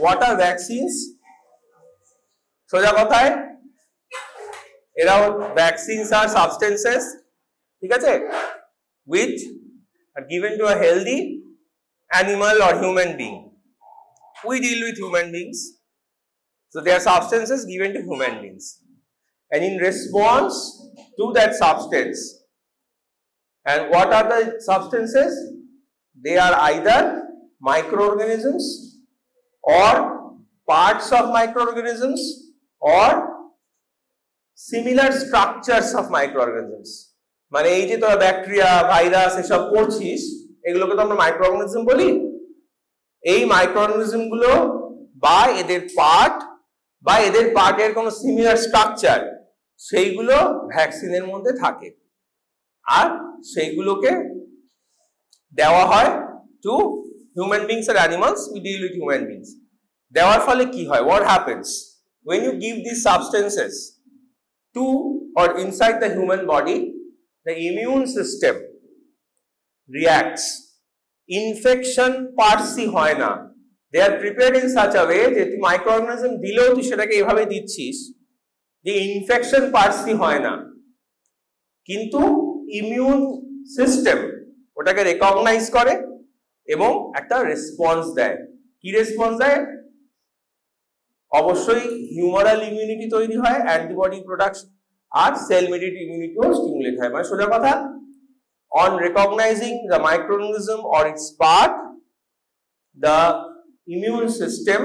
What are vaccines? সোজা কথায় এরা vaccines are substances, ঠিক আছে, which are given to a healthy animal or human being. We deal with human beings, so they are substances given to human beings, and in response to that substance, and what are the substances? They are either microorganisms or parts of microorganisms or similar structures of microorganisms. মানে এই যে তোরা bacteria virus এসব পড়ছিস, এগুলোকে তো আমরা microorganism বলি। এই মাইক্রোঅর্গানিজম গুলো বা এদের পার্টের কোনো সিমিলার স্ট্রাকচার, সেইগুলো ভ্যাকসিনের মধ্যে থাকে, আর সেইগুলোকে দেওয়া হয় টু হিউম্যান বিংস আর animals. We deal with human beings. দেওয়ার ফলে কি হয়? What happens when you give these substances to or inside the human body? The immune system reacts. Infection পার্সি হয় না। They are prepared in such a way যে তুই microorganism দিলেও তুই সেটাকে এভাবে দিচ্ছিস যে ইনফেকশন পার্সি হয় না, কিন্তু ইমিউন সিস্টেম ওটাকে রেকগনাইজ করে এবং একটা রেসপন্স দেয়। কি রেসপন্স দেয়? অবশ্যই হিউমারাল ইমিউনিটি তৈরি হয়, অ্যান্টিবডি প্রোডাকশন আর সেল মেডিয়েটেড ইমিউনিটিও স্টিমুলেট হয়। মানে সোজা কথা, on recognizing the microorganism or its part, the immune system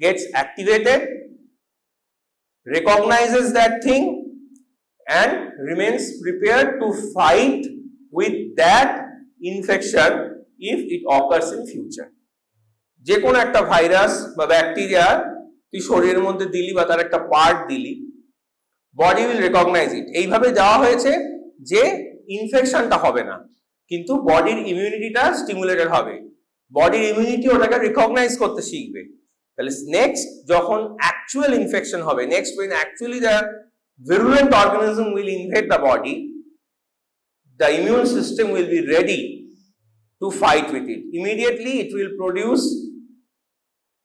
gets activated, recognizes that thing and remains prepared to fight with that infection if it occurs in future. যে কোনো একটা virus বা bacteria তুই শরীরের মধ্যে দিলি বা তার একটা পার্ট দিলি, বডি উইল রেকগনাইজ ইট। এইভাবে দেওয়া হয়েছে যে ইনফেকশনটা হবে না, কিন্তু বডির ইমিউনিটিটা স্টিমুলেটেড হবে, বডির ইমিউনিটি ওটাকে রিকগনাইজ করতে শিখবে। তাহলে নেক্সট যখন অ্যাকচুয়াল ইনফেকশন হবে, next when actually the virulent organism will invade the body, the immune system will be ready to fight with it. Immediately it will produce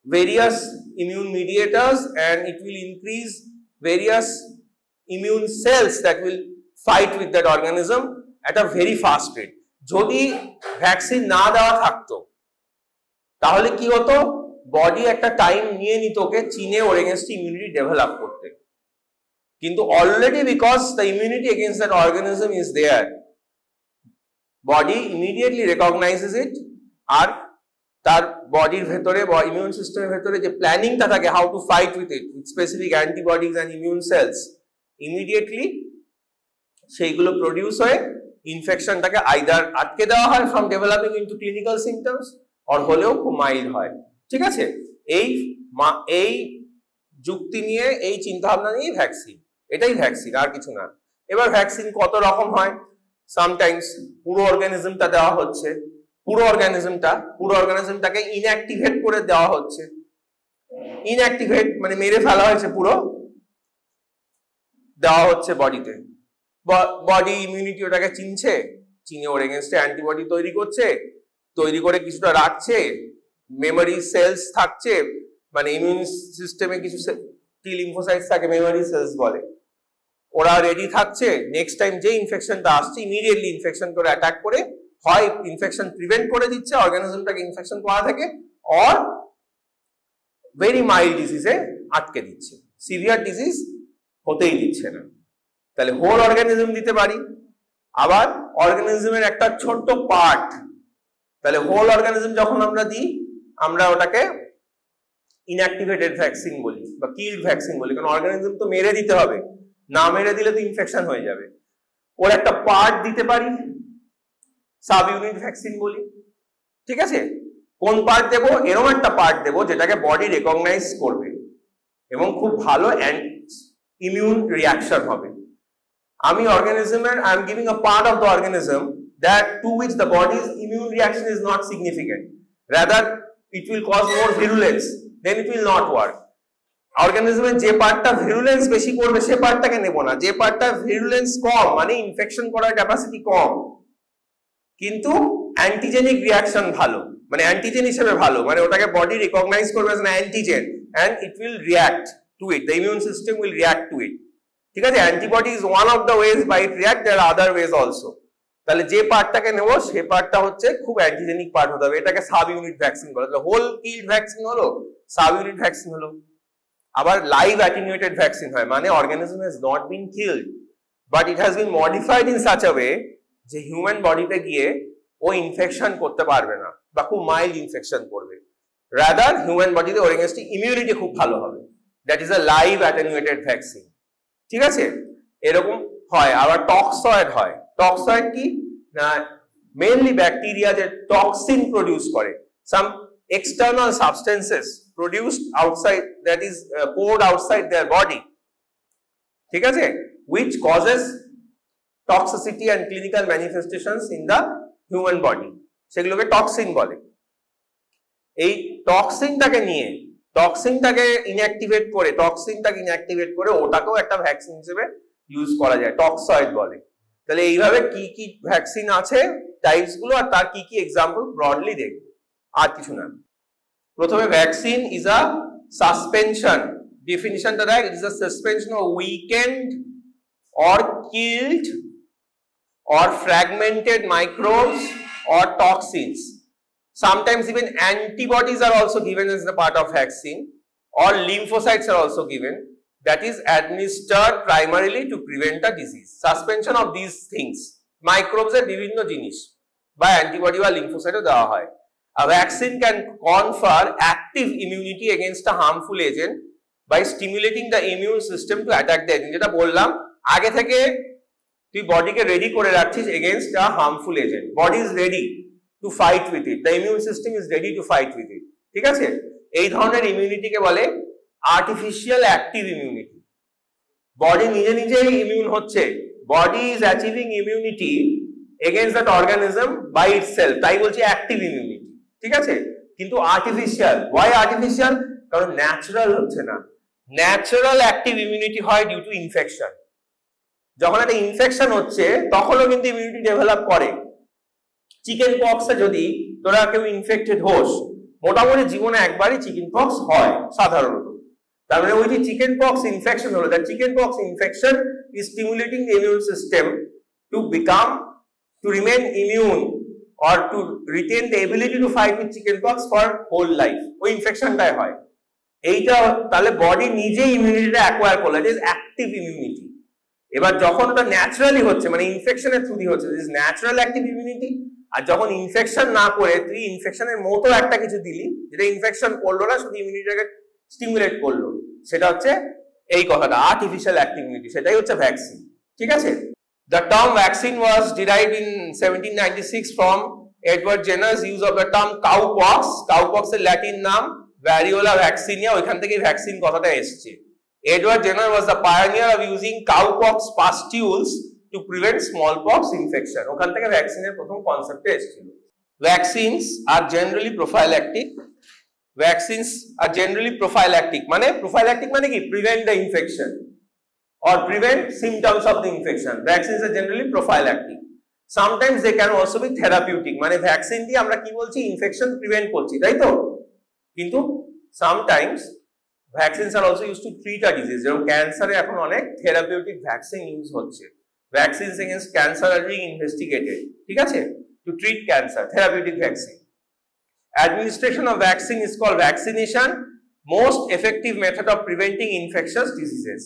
various immune mediators and it will increase various immune cells that will fight with that organism at a very fast rate. যদি vaccine না দেওয়া থাকতো তাহলে কি হতো? Body একটা time নিয়ে নিত ওকে চিনে ওর এগেইনস্ট ইমিউনিটি ডেভেলপ করতে, কিন্তু already because the immunity against that organism is there, body immediately recognizes it, আর তার বডির ভেতরে বা ইমিউন সিস্টেমের ভেতরে যে প্ল্যানিংটা থাকে how to fight with it with specific antibodies and immune cells, immediately সেইগুলো প্রডিউস হয়ে ইনফেকশনটাকে আইদার আটকে দেওয়া হয় from developing into clinical symptoms or হলেও খুব মাইল্ড হয়। ঠিক আছে, এই যুক্তি নিয়ে, এই চিন্তা ভাবনা নিয়ে ভ্যাকসিন, এটাই ভ্যাকসিন, আর কিছু না। এবার ভ্যাকসিন কত রকম হয়? সামটাইমস পুরো অর্গানিজমটা দেওয়া হচ্ছে, পুরো অর্গানিজমটাকে ইনঅ্যাক্টিভেট করে দেওয়া হচ্ছে। ইনঅ্যাক্টিভেট মানে মেরে ফেলা হয়েছে, পুরো দেওয়া হচ্ছে বডিতে। বডি ইমিউনিটি ওটাকে চিনে ওর এগেইনস্টে অ্যান্টিবডি তৈরি করছে, তৈরি করে কিছুটা রাখছে, মেমোরি সেলস থাকছে, মানে ইমিউন সিস্টেমে কিছু টি লিম্ফোসাইটস থাকে, মেমোরি সেলস বলে, ওরা রেডি থাকছে। নেক্সট টাইম যে ইনফেকশনটা আসছে ইমিডিয়েটলি ইনফেকশন করে অ্যাটাক করে হয় ইনফেকশন প্রিভেন্ট করে দিচ্ছে অর্গানিজমটাকে ইনফেকশন করা থেকে, অর ভেরি মাইল্ড ডিজিজে আটকে দিচ্ছে, সিভিয়ার ডিজিজ হতেই দিচ্ছে না। তাহলে হোল অর্গানিজম দিতে পারি, আবার অর্গানিজমের একটা ছোট্ট পার্ট। তাহলে হোল অর্গানিজম যখন আমরা দিই, আমরা ওটাকে ইনঅ্যাক্টিভেটেড ভ্যাকসিন বলি বা কিল্ড ভ্যাকসিন বলি, কারণ অর্গানিজম তো মেরে দিতে হবে, না মেরে দিলে তো ইনফেকশন হয়ে যাবে। ওর একটা পার্ট দিতে পারি, সাব ইউনিট ভ্যাকসিন বলি। ঠিক আছে, কোন পার্ট দেবো? এরকম একটা পার্ট দেবো যেটাকে বডি রেকগনাইজ করবে এবং খুব ভালো ইমিউন রিয়াকশন হবে। আমি অর্গানিজমের I am giving a part of the organism that to which the body's immune reaction is not significant, rather it will cause more virulence, then it will not work. অর্গানিজমের যে পার্টটা ভিরুলেন্স বেশি করবে সে পার্টটাকে নেব না, যে পার্টটা ভিরুলেন্স কম মানে ইনফেকশন করার ক্যাপাসিটি কম কিন্তু অ্যান্টিজেনিক রিয়াকশন ভালো, মানে অ্যান্টিজেন হিসেবে ভালো, মানে ওটাকে বডি রিকগনাইজ করবে as an antigen and it will react to it, the immune system will react to it. ঠিক আছে, antibody is one of the ways by it react, there are other ways also. তাহলে যে পার্টটাকে নেব সে পার্টটা হচ্ছে খুব antigenic part হতে হবে, এটাকে সাব ইউনিট ভ্যাকসিন বলে। তাহলে হোল কিল্ড ভ্যাকসিন হলো, সাব ইউনিট ভ্যাকসিন হলো। আবার লাইভ অ্যাটেনুয়েটেড ভ্যাকসিন হয়, মানে organism has not been killed but it has been modified in such a way যে হিউম্যান বডিতে গিয়ে ও ইনফেকশন করতে পারবে না বা খুব মাইল্ড ইনফেকশন করবে, রাদার হিউম্যান বডিতে ওর এগেইনস্ট ইমিউনিটি খুব ভালো হবে। That is a live attenuated vaccine. ঠিক আছে, এরকম হয়। আবার টক্সয়েড হয়। টক্সয়েড কি না, মেইনলি ব্যাকটেরিয়া যে টক্সিন প্রডিউস করে, সাম external substances produced outside, that is poured outside their body, ঠিক আছে, which causes toxicity and clinical manifestations in the human body, সেগুলোকে টক্সিন বলে। এই টক্সিনটাকে নিয়ে, টক্সিনটাকে ইনঅ্যাক্টিভেট করে ওটাকেও একটা ভ্যাকসিন হিসেবে ইউজ করা যায়, টক্সয়েড বলে। তাহলে এইভাবে কি কি ভ্যাকসিন আছে টাইপস গুলো আর তার কি কি এক্সাম্পল ব্রডলি দেখব, আর কিছু না। প্রথমে ভ্যাকসিন ইজ আ সাসপেনশন, ডেফিনিশনটা দেখ, it is a suspension of weekend or killed or fragmented microbes or toxins. Sometimes even antibodies are also given as the part of vaccine, or lymphocytes are also given, that is administered primarily to prevent a disease. Suspension of these things, microbes er bibhinno jinish by antibody or lymphocyte o dewa hoy. A vaccine can confer active immunity against a harmful agent by stimulating the immune system to attack the agent. যেটা বললাম আগে থেকে তুই বডিকে ready করে রাখছিস against a harmful agent, body is ready to fight with it, the immune system is ready to fight with it. ঠিক আছে, এই ধরনের ইমিউনিটিকে বলে আর্টিফিশিয়াল অ্যাক্টিভ ইমিউনিটি। বডি নিজে নিজেই ইমিউন হচ্ছে, body is achieving immunity against that organism by itself, তাই বলছি অ্যাক্টিভ ইমিউনিটি। ঠিক আছে, কিন্তু আর্টিফিশিয়াল, ওয়াই আর্টিফিশিয়াল? কারণ ন্যাচারাল হচ্ছে না। ন্যাচারাল অ্যাক্টিভ ইমিউনিটি হয় ডিউ টু ইনফেকশন। যখন একটা ইনফেকশন হচ্ছে তখনও কিন্তু ইমিউনিটি ডেভেলপ করে। চিকেন পক্সে যদি তোরা কেউ ইনফেক্টেড হোস, মোটামুটি জীবনে একবারই চিকেন পক্স হয় সাধারণত, তার মানে ওই যে চিকেন পক্স ইনফেকশন হলো, that chicken pox infection is stimulating the immune system to become, to remain immune or to retain the ability to fight with chicken pox for whole life, ওই ইনফেকশনটাই হয়। এইটা তাহলে বডি নিজেই ইমিউনিটিটা acquire করলো, it is active immunity. এবার যখন ওটা naturally হচ্ছে, মানে ইনফেকশনের থ্রু দিয়ে হচ্ছে, দিস ন্যাচারাল অ্যাক্টিভ ইমিউনিটি। আর যখন ইনফেকশন না করে তুই ইনফেকশনের মতো একটা কিছু দিলি যেটা ইনফেকশন করলো না, শুধু ইমিউনিটিটাকে স্টিমুলেট করলো, সেটা হচ্ছে এই কথাটা আর্টিফিশিয়াল অ্যাক্টিভ ইমিউনিটি, সেটাই হচ্ছে ভ্যাকসিন। ঠিক আছে, the term vaccine was derived in 1796 from Edward Jenner's use of the term cowpox. Cowpox এর ল্যাটিন নাম variola vaccinia, ওইখান থেকে ভ্যাকসিন কথাটা এসেছে। Edward Jenner was the pioneer of using cowpox pustules to prevent smallpox infection, ওখান থেকে ভ্যাকসিনের প্রথম কনসেপ্টে এসেছিল। Vaccines are generally prophylactic. Vaccines are generally prophylactic, মানে prophylactic মানে কি? Prevent the infection or prevent symptoms of the infection. Vaccines are generally prophylactic. Sometimes they can also be therapeutic, মানে vaccine দিয়ে আমরা কি বলছি? ইনফেকশন প্রিভেন্ট করছি, তাই তো? কিন্তু sometimes vaccines are also used to treat a disease, যেমন ক্যান্সারে এখন অনেক থেরাপিউটিক ভ্যাকসিন ইউজ হচ্ছে। Vaccines against cancer are being investigated, ঠিক আছে, to treat cancer, therapeutic vaccine. Administration of vaccine is called vaccination, most effective method of preventing infectious diseases.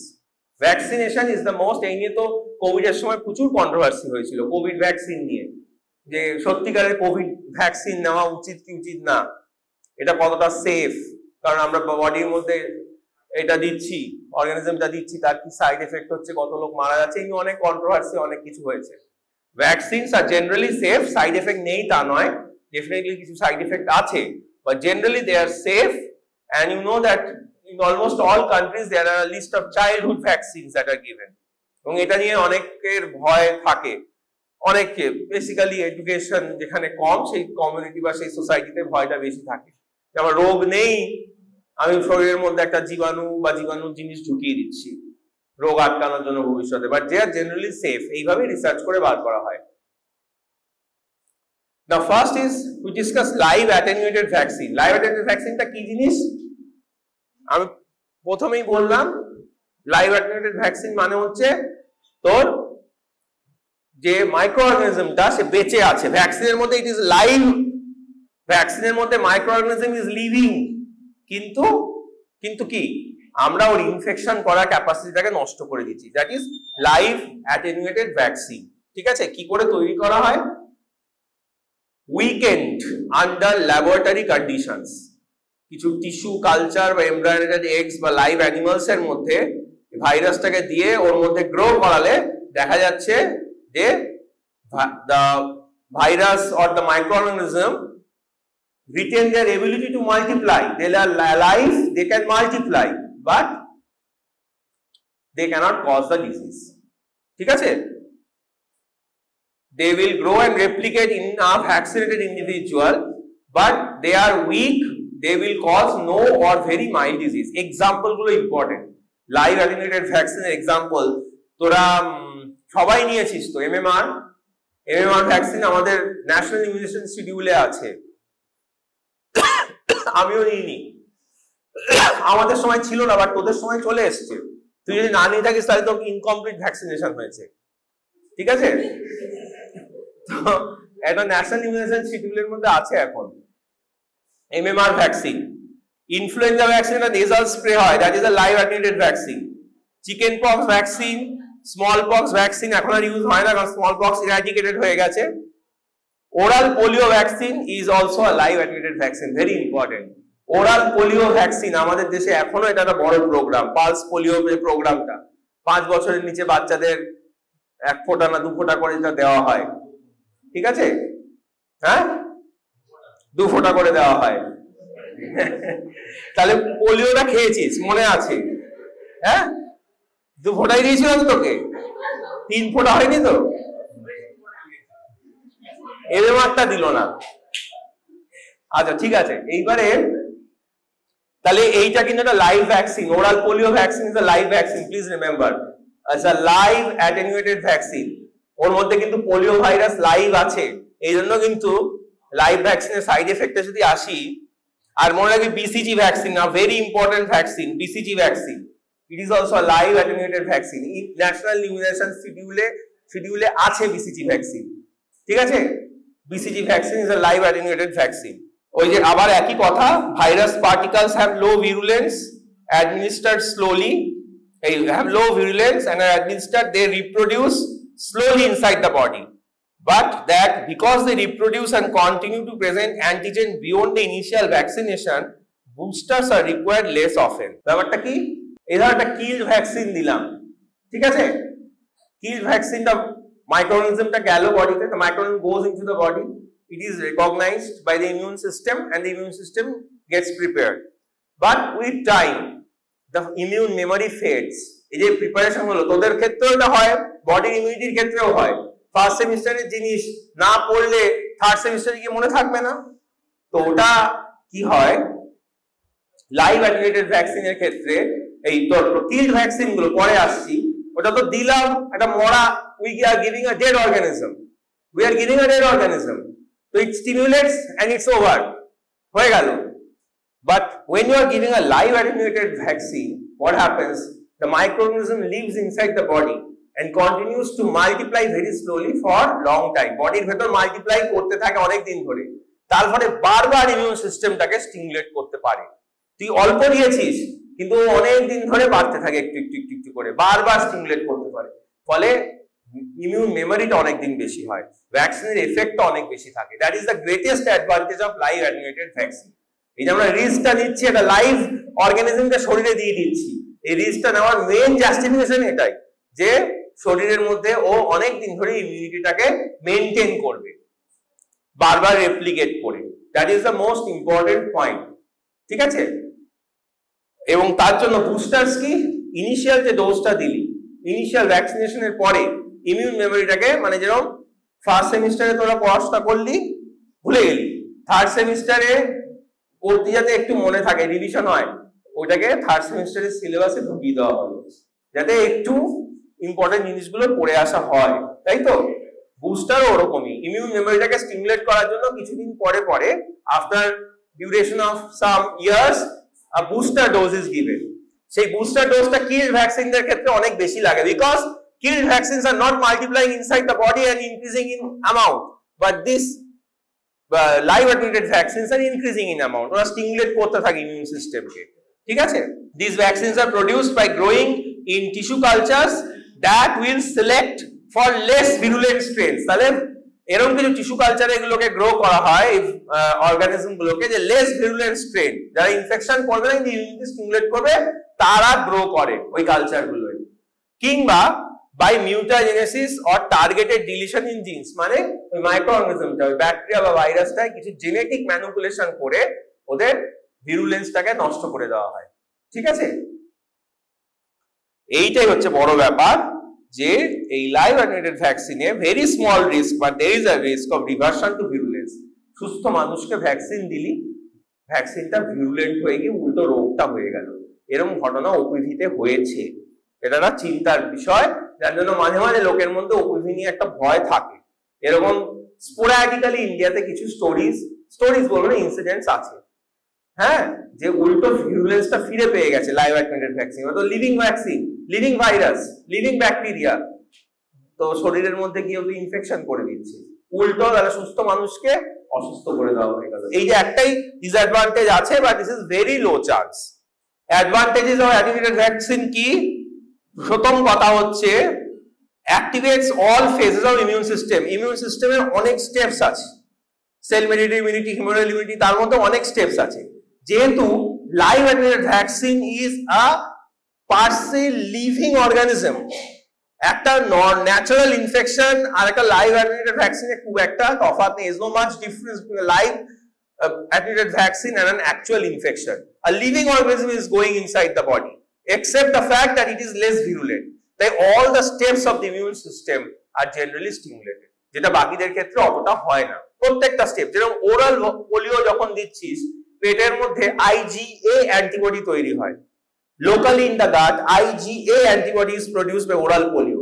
Vaccination is the most, এই নিয়ে তো Covid এর সময় প্রচুর controversy হয়েছিল কোভিড ভ্যাকসিন নিয়ে, যে সত্যিকারের কোভিড ভ্যাকসিন নেওয়া উচিত কি উচিত না, এটা কতটা সেফ, কারণ আমরা বডির মধ্যে এটা দিচ্ছি, অর্গানিজমটা দিচ্ছি, তার কি সাইড এফেক্ট হচ্ছে, কত লোক মারা যাচ্ছে, এই নিয়ে অনেক কন্ট্রোভার্সি, অনেক কিছু হয়েছে। Vaccines are generally safe, side effect নেই তা নয়, ডেফিনেটলি কিছু সাইড এফেক্ট আছে, but generally they are safe, and you know that in almost all countries there are a list of childhood vaccines that are given, এবং এটা নিয়ে অনেকের ভয় থাকে, অনেকে বেসিক্যালি এডুকেশন যেখানে কম, সেই কমিউনিটি বা সেই সোসাইটিতে ভয়টা বেশি থাকে, যেমন রোগ নেই, আমি শরীরের মধ্যে একটা জীবাণু বা জীবাণুর জিনিস ঢুকিয়ে দিচ্ছি রোগ আটকানোর জন্য ভবিষ্যতে, but they are generally safe, এইভাবে রিসার্চ করে বার করা হয়। The first is we discuss live attenuated vaccine. Live attenuated vaccine টা কি জিনিস? আমি প্রথমেই বললাম লাইভ অ্যাটেনুয়েটেড ভ্যাকসিন মানে হচ্ছে তোর যে মাইক্রোঅর্গানিজমটা সে বেঁচে আছে ভ্যাকসিনের মধ্যে, ইট ইজ লাইভ, ভ্যাকসিনের মধ্যে মাইক্রোঅর্গানিজম ইজ লিভিং, কিন্তু কি আমরা ওর ইনফেকশন করার ক্যাপাসিটিটাকে নষ্ট করে দিচ্ছি। That is live attenuated vaccine. ঠিক আছে, কি করে তৈরি করা হয়? Weekend under laboratory conditions. কিছু টিস্যু কালচার বা এমব্রায়োনারি এগস বা লাইভ অ্যানিমালস এর মধ্যে ভাইরাসটাকে দিয়ে ওর মধ্যে গ্রো করালে দেখা যাচ্ছে যে the virus or the microorganism retain their ability to multiply. They are alive, they can multiply, but they cannot cause the disease. ঠিক আছে, they will grow and replicate in a vaccinated individual, but they are weak, they will cause no or very mild disease. Example গুলো important. Live attenuated vaccine example তোরা সবাই নিয়েছিস তো, MMR vaccine আমাদের national immunization শিডিউলে আছে, আমিও নিইনি, আমাদের সময় ছিল না, বাট তোদের সময় চলে এসছে। তুই যদি না নিয়ে থাকিস তাহলে তোর ইনকমপ্লিট ভ্যাকসিনেশন হয়েছে। ঠিক আছে, তো এটা ন্যাশনাল ইমিউনেশন শিডিউলের মধ্যে আছে এখন। MMR vaccine, influenza vaccine nasal spray হয়, that is a live attenuated vaccine. Chicken pox vaccine, small pox vaccine এখন আর ইউজ হয় না কারণ স্মল পক্স ইরাডিকেটেড হয়ে গেছে। Oral polio vaccine is also a live attenuated vaccine, very important. Oral polio vaccine আমাদের দেশে এখনো এটা একটা বড় প্রোগ্রাম, পালস পোলিও প্রোগ্রামটা 5 বছরের নিচে বাচ্চাদের 1 ফোঁটা না 2 ফোঁটা করে এটা দেওয়া হয়। ঠিক আছে, হ্যাঁ 2 ফোঁটা করে দেওয়া হয়। তাহলে পোলিওটা খেয়েছিস মনে আছে? হ্যাঁ 2 ফোঁটাই দিয়েছিলাম তোকে, 3 ফোঁটা হয়নি তো? এমএমআরটা দিল না। আচ্ছা ঠিক আছে, এইবারে তাহলে এইটা কিন্তু একটা live vaccine. Oral polio vaccine is a live vaccine, please remember, it's a live attenuated vaccine. ওর মধ্যে কিন্তু পোলিও ভাইরাস লাইভ আছে, এই জন্য কিন্তু লাইভ ভ্যাকসিনের সাইড এফেক্টে যদি আসি, আর মনে রাখবি বিসিজি ভ্যাকসিন না, very important vaccine, BCG vaccine, it is also a live attenuated vaccine. National immunization শিডিউলে আছে বিসিজি ভ্যাকসিন। ঠিক আছে, BCG vaccine is a live attenuated vaccine. ওই যে আবার একই কথা, virus particles have low virulence, administered slowly, have low virulence and are administered, they reproduce slowly inside the body, but that because they reproduce and continue to present antigen beyond the initial vaccination, boosters are required less often. ব্যাপারটা কি? এরা একটা কিল vaccine দিলাম, ঠিক আছে, কিল ভ্যাকসিনটা microorganismটা গেল বডিতে, the microorganism goes into the body, it is recognized by the immune system and the immune system gets prepared, but with time the immune memory fades. এই যে প্রিপারেশন হলো, তোদের ক্ষেত্রেও এটা হয়, বডির ইমিউনিটির ক্ষেত্রেও হয়। ফার্স্ট সেমিস্টারের জিনিস না পড়লে থার্ড সেমিস্টারে কি মনে থাকবে না? তো ওটা কি হয়, লাইভ অ্যাটেনুয়েটেড ভ্যাকসিনের ক্ষেত্রে এই তোর কিল ভ্যাকসিন গুলো পরে আসছি, ওটা তো দিলাম একটা মরা, we are giving a dead organism, so it stimulates and it's over, হয়ে গেল। But when you are giving a live attenuated vaccine, what happens, the microorganism lives inside the body and continues to multiply very slowly for long time, বডির ভেতর multiply করতে থাকে অনেক দিন ধরে, তার ফলে বারবার ইমিউন সিস্টেমটাকে স্টিমুলেট করতে পারে। তুই অল্প দিয়েছিস কিন্তু অনেক দিন ধরে বাড়তে থাকে, একটু একটু একটু একটু করে বারবার স্টিমুলেট করতে পারে, ফলে ইমিউন মেমোরিটা অনেক দিন বেশি হয়, ভ্যাকসিনের এফেক্টটা অনেক বেশি থাকে। That is the greatest advantage of live attenuated vaccine. এই যে আমরা রিস্কটা নিচ্ছি, একটা লাইভ অর্গানিজমকে শরীরে দিয়ে দিচ্ছি, এই রিস্কটা নেওয়ার মেইন জাস্টিফিকেশন এটাই যে শরীরের মধ্যে ও অনেক দিন ধরে ইমিউনিটিটাকে মেইনটেইন করবে, বারবার রেপ্লিকেট করে। That is the most important point, ঠিক আছে। এবং তার জন্য বুস্টার্স কি, ইনিশিয়াল যে ডোজটা দিলি, ইনিশিয়াল ভ্যাকসিনেশনের পরে ইমিউন মেমোরিটাকে, মানে যেরকম ফার্স্ট সেমিস্টারে তোরা পড়াশোনা করলি ভুলে গেলি, থার্ড সেমিস্টারে পড়তে যাতে একটু মনে থাকে, রিভিশন হয়, ওইটাকে থার্ড সেমিস্টারের সিলেবাসে ঢুকিয়ে দেওয়া হলো যাতে একটু ইম্পর্টেন্ট জিনিসগুলো পড়ে আসা হয়, তাই তো। বুস্টারও ওরকমই, ইমিউন মেমোরিটাকে স্টিমুলেট করার জন্য কিছুদিন পরে পরে after duration of some years a booster dose is given. সেই বুস্টার ডোজটা কিল ভ্যাকসিনদের ক্ষেত্রে অনেক বেশি লাগে, because kill vaccines are not multiplying inside the body and increasing in amount, but this live attenuated vaccines are increasing in amount, ওরা stimulate করতে থাকে ইমিউন সিস্টেমকে, ঠিক আছে? These vaccines are produced by growing in tissue cultures that will select for less virulent strains। তাহলে এরকম কিছু tissue কালচারে এগুলোকে গ্রো করা হয় অর্গানিজম গুলোকে, যে লেস ভিরুলেন্ট স্ট্রেন, যারা ইনফেকশন করবে না কিন্তু ইমিউনিটি স্টিমুলেট করবে তারা গ্রো করে ওই কালচার গুলোয়। কিংবা by mutagenesis or targeted deletion in genes, মানে ওই মাইক্রোঅর্গানিজমটা, ওই ব্যাকটেরিয়া বা ভাইরাসটায় কিছু জেনেটিক ম্যানিপুলেশন করে ওদের ভিরুলেন্সটাকে নষ্ট করে দেওয়া হয়, ঠিক আছে? এইটাই হচ্ছে বড় ব্যাপার, যে এই লাইভ অ্যাটেনুয়েটেড ভ্যাকসিনে very small risk, but there is a risk of reversion to virulence. সুস্থ মানুষকে ভ্যাকসিন দিলি, ভ্যাকসিনটা ভিরুলেন্ট হয়ে গিয়ে উল্টো রোগটা হয়ে গেল, এরকম ঘটনা ওপিভিতে হয়েছে। এটা একটা চিন্তার বিষয়, যার জন্য মাঝে মাঝে লোকের মধ্যে ওপিভি নিয়ে একটা ভয় থাকে। এরকম স্পোরাডিক্যালি ইন্ডিয়াতে কিছু স্টোরিজ বলবো না, ইনসিডেন্টস আছে, হ্যাঁ, যে উল্টো ভিরুলেন্সটা ফিরে পেয়ে গেছে লাইভ অ্যাটেনুয়েটেড ভ্যাকসিন। তো living vaccine, living virus, living bacteria, তো শরীরের মধ্যে গিয়ে ইনফেকশন করে দিচ্ছে, উল্টো তাহলে সুস্থ মানুষকে অসুস্থ করে দেওয়া হয়ে গেল। এই যে একটাই ডিসঅ্যাডভান্টেজ আছে, but this is very low chance. Advantages of attenuated vaccine কি? প্রথম কথা হচ্ছে activates all phases of immune system. Immune সিস্টেমের অনেক স্টেপস আছে, cell mediated immunity, human immunity, তার মধ্যে অনেক স্টেপস আছে। যেহেতু live attenuated vaccine is a per se living organism, একটা ন্যাচারাল ইনফেকশন আর একটা লাইভ অ্যাটেনুয়েটেড ভ্যাকসিনে খুব একটা তফাৎ নেই। Is no much difference between live attenuated vaccine and an actual infection. A living organism is going inside the body, except the fact that it is less virulent. They all the steps of the immune system are generally stimulated, যেটা বাকিদের ক্ষেত্রে অতটা হয় না। প্রত্যেকটা step, যেরকম oral polio যখন দিচ্ছিস পেটের মধ্যে IgA অ্যান্টিবডি তৈরি হয়, locally in the gut IgA antibody is produced by oral polio.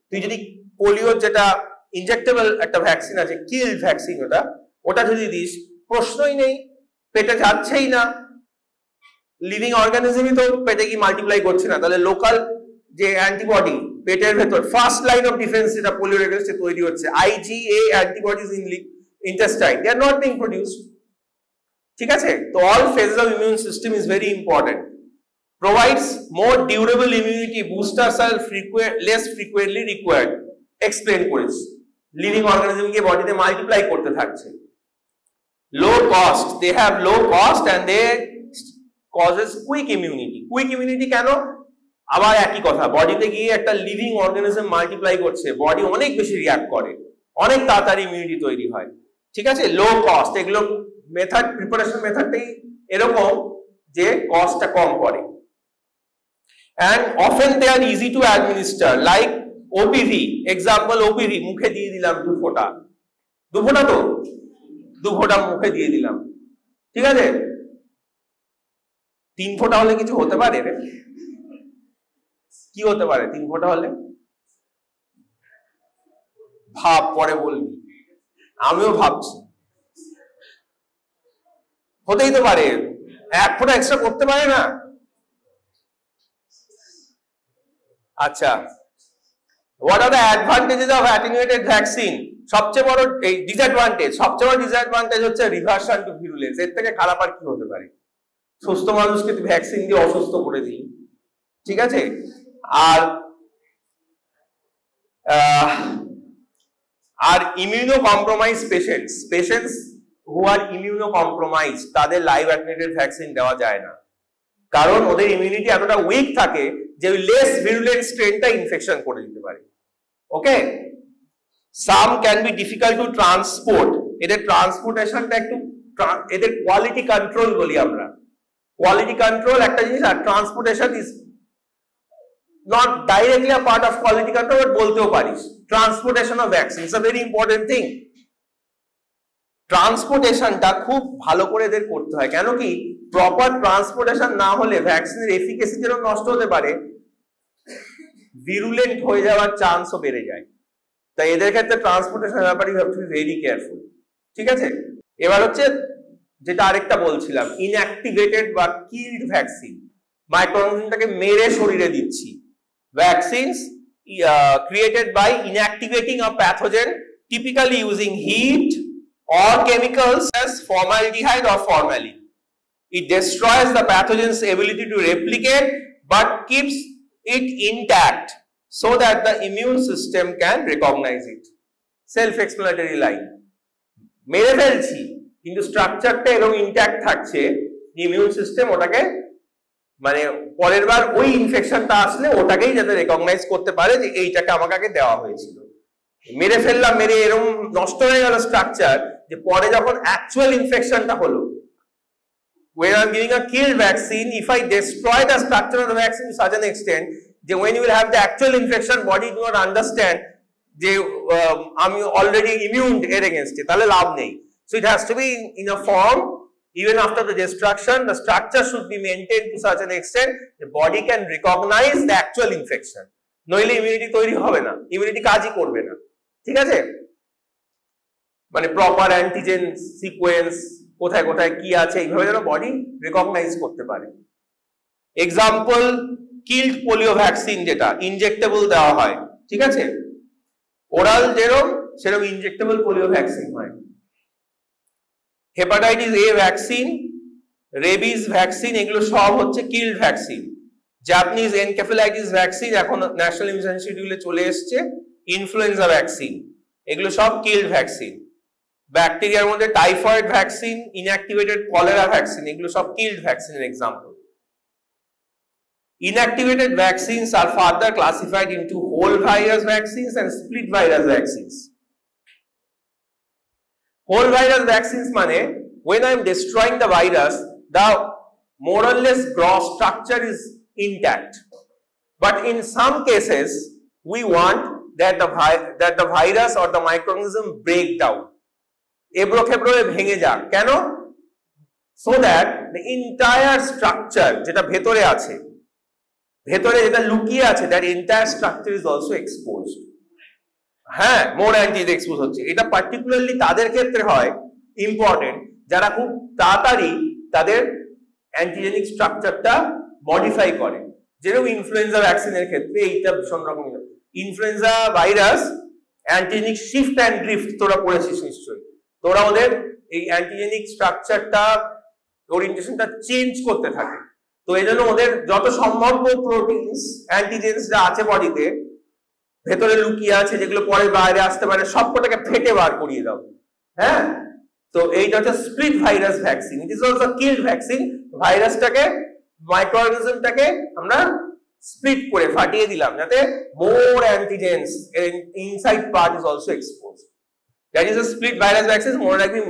তুই যদি পোলিওর যেটা ইনজেক্টেবল একটা ভ্যাকসিন আছে, কিল ভ্যাকসিন, ওটা যদি দিস, প্রশ্নই নেই, পেটে যাচ্ছেই না, লিভিং অর্গানিজমই তো পেটে কি মাল্টিপ্লাই করছে না, তাহলে লোকাল যে অ্যান্টিবডি পেটের ভেতর ফার্স্ট লাইন অফ ডিফেন্স যেটা পোলিওর এগেইনস্টে তৈরি হচ্ছে, IgA antibodies in intestine, they are not being produced, ঠিক আছে? তো all phases of immune system is very important. provides more durable immunity, boosters are less frequently required, explain করেছি। Living organism কে বডিতে multiply করতে থাকছে। low cost, they have low cost and they causes quick immunity. quick immunity কেন? আবার একই কথা, বডিতে গিয়ে একটা লিভিং অর্গানিজম মাল্টিপ্লাই করছে, বডি অনেক বেশি রিঅ্যাক্ট করে, অনেক তাড়াতাড়ি ইমিউনিটি তৈরি হয়, ঠিক আছে? লো কস্ট, এগুলো মেথড, প্রিপারেশন মেথডটাই এরকম যে কস্টটা কম পড়ে। and often they are easy to administer, like OPV, example OPV, মুখে দিয়ে দিলাম 2 ফোঁটা, 2 ফোঁটা তো 2 ফোঁটা মুখে দিয়ে দিলাম, ঠিক আছে? 3 ফোঁটা হলে কিছু হতে পারে রে? কি হতে পারে 3 ফোঁটা হলে? ভাব, পরে বলবি, আমিও ভাবছি, হতেই তো পারে, 1 ফোঁটা এক্সট্রা করতে পারে না? আচ্ছা, what are the advantages of attenuated vaccine? সবচেয়ে বড় এই ডিসঅ্যাডভান্টেজ, সবচেয়ে বড় ডিসঅ্যাডভান্টেজ হচ্ছে রিভার্সন টু ভিরুলেন্স। এর থেকে খারাপ আর কি হতে পারে? সুস্থ মানুষকে ভ্যাকসিন দিয়ে অসুস্থ করে দিই, ঠিক আছে? আর ইমিউনো কম্প্রোমাইজ পেশেন্টস হু আর ইমিউনো কম্প্রোমাইজ, তাদের লাইভ অ্যাটেনুয়েটেড ভ্যাকসিন দেওয়া যায় না, কারণ ওদের ইমিউনিটি এতটা উইক থাকে যে লেস ভিরুলেন্ট স্ট্রেনটা ইনফেকশন করে দিতে পারে। Okay, some can be difficult to transport, এদের ট্রান্সপোর্টেশনটা একটু, এদের কোয়ালিটি কন্ট্রোল বলি আমরা, কোয়ালিটি কন্ট্রোল একটা জিনিস, আর transportation is not directly a part of quality control, but বলতেও পারিস transportation of vaccine is a very important thing. ট্রান্সপোর্টেশনটা খুব ভালো করে এদের করতে হয়, কেন কি প্রপার ট্রান্সপোর্টেশন না হলে ভ্যাকসিনের এফিকেসি যেরকম নষ্ট হতে পারে, ভিরুলেন্ট হয়ে যাওয়ার চান্সও বেড়ে যায়। তাই এদের ক্ষেত্রে ট্রান্সপোর্টেশনের ব্যাপারে you have to be very careful. ঠিক আছে, এবার হচ্ছে যেটা আরেকটা বলছিলাম, ইনঅ্যাক্টিভেটেড বা কিলড ভ্যাকসিন, মাইক্রোঅর্গানিজমটাকে মেরে শরীরে দিচ্ছি। Vaccines created by inactivating a pathogen, typically using heat or chemicals as formaldehyde or formalin. It destroys the pathogen's ability to replicate but keeps it intact so that the immune system can recognize it. Self-explanatory line. মেরে ফেলছি কিন্তু স্ট্রাকচারটা এরকম intact থাকছে, immune system ওটাকে মানে পরের বার ওই ইনফেকশনটা আসলে ওটাকেই যাতে রেকগনাইজ করতে পারে যে এইটাকে আমাকে আগে দেওয়া হয়েছিল। মেরে ফেললাম, মেরে এরকম নষ্ট হয়ে গেল স্ট্রাকচার যে পরে যখন অ্যাকচুয়াল ইনফেকশনটা হলো, when I'm giving a killed vaccine, if I destroy the structure of the vaccine to such an extent that when you will have the actual infection, body do not understand যে আমি already immune এর এগেইনস্টে, তাহলে লাভ নেই। So it has to be in a form, even after the destruction, the structure should be maintained to such an extent the body can recognize the actual infection. নইলে immunity তৈরি হবে না, immunity কাজই করবে না। ঠিক আছে, মানে প্রপার অ্যান্টিজেন সিকোয়েন্স কোথায় কোথায় কি আছে এইভাবে যেন বডি রিকগনাইজ করতে পারে। এক্সাম্পল, কিল্ড পোলিও ভ্যাকসিন, যেটা ইনজেক্টেবল দেওয়া হয়। ঠিক আছে, ওরাল যেরকম সেরকম ইনজেক্টেবল পোলিও ভ্যাকসিন হয়। Hepatitis A vaccine, rabies vaccine, এগুলো সব হচ্ছে killed vaccine. Japanese encephalitis vaccine এখন ন্যাশনাল ইমিউন শিডিউলে চলে এসছে। ইনফ্লুয়েঞ্জা ভ্যাকসিন, এগুলো সব কিল্ড ভ্যাকসিন। ব্যাকটেরিয়ার মধ্যে typhoid vaccine, inactivated cholera vaccine, এগুলো সব কিল্ড ভ্যাকসিনের example. Inactivated vaccines are further classified into whole virus vaccines and split virus vaccines. Whole virus vaccines মানে when I am destroying the virus, the more or less gross structure is intact. But in some cases, we want that the virus or the microorganism break down. এবড়ো খেবড়ো ভেঙে যাক, কেন? So that the entire structure যেটা ভেতরে আছে, ভেতরে যেটা লুকিয়ে আছে, that entire structure is also exposed. হ্যাঁ, মোর অ্যান্টিজেন এক্সপোজ হচ্ছে। এটা পার্টিকুলারলি তাদের ক্ষেত্রে হয় ইম্পর্টেন্ট যারা খুব তাড়াতাড়ি তাদের অ্যান্টিজেনিক স্ট্রাকচারটা মডিফাই করে, যেরকম ইনফ্লুয়েঞ্জা ভ্যাকসিনের ক্ষেত্রে এইটা ভীষণ রকম। Influenza virus antigenic shift and drift তোরা পড়েছিস নিশ্চয়ই। তোরা ওদের এই অ্যান্টিজেনিক স্ট্রাকচারটা ওরিয়েন্টেশনটা চেঞ্জ করতে থাকে। তো এই জন্য ওদের যত সম্ভাব্য প্রোটিনস অ্যান্টিজেন্স যা আছে বডিতে ভেতরে লুকিয়ে আছে, যেগুলো পরে বাইরে আসতে পারে, সবকটাকে ফেটে বার করিয়ে দাও। হ্যাঁ, তো এইটা হচ্ছে split virus vaccine. It is also killed vaccine. ভাইরাসটাকে, মাইক্রোঅর্গানিজমটাকে আমরা স্প্লিট করে ফাটিয়ে দিলাম যাতে more antigens inside part is also expose. That is a split virus vaccine. More likely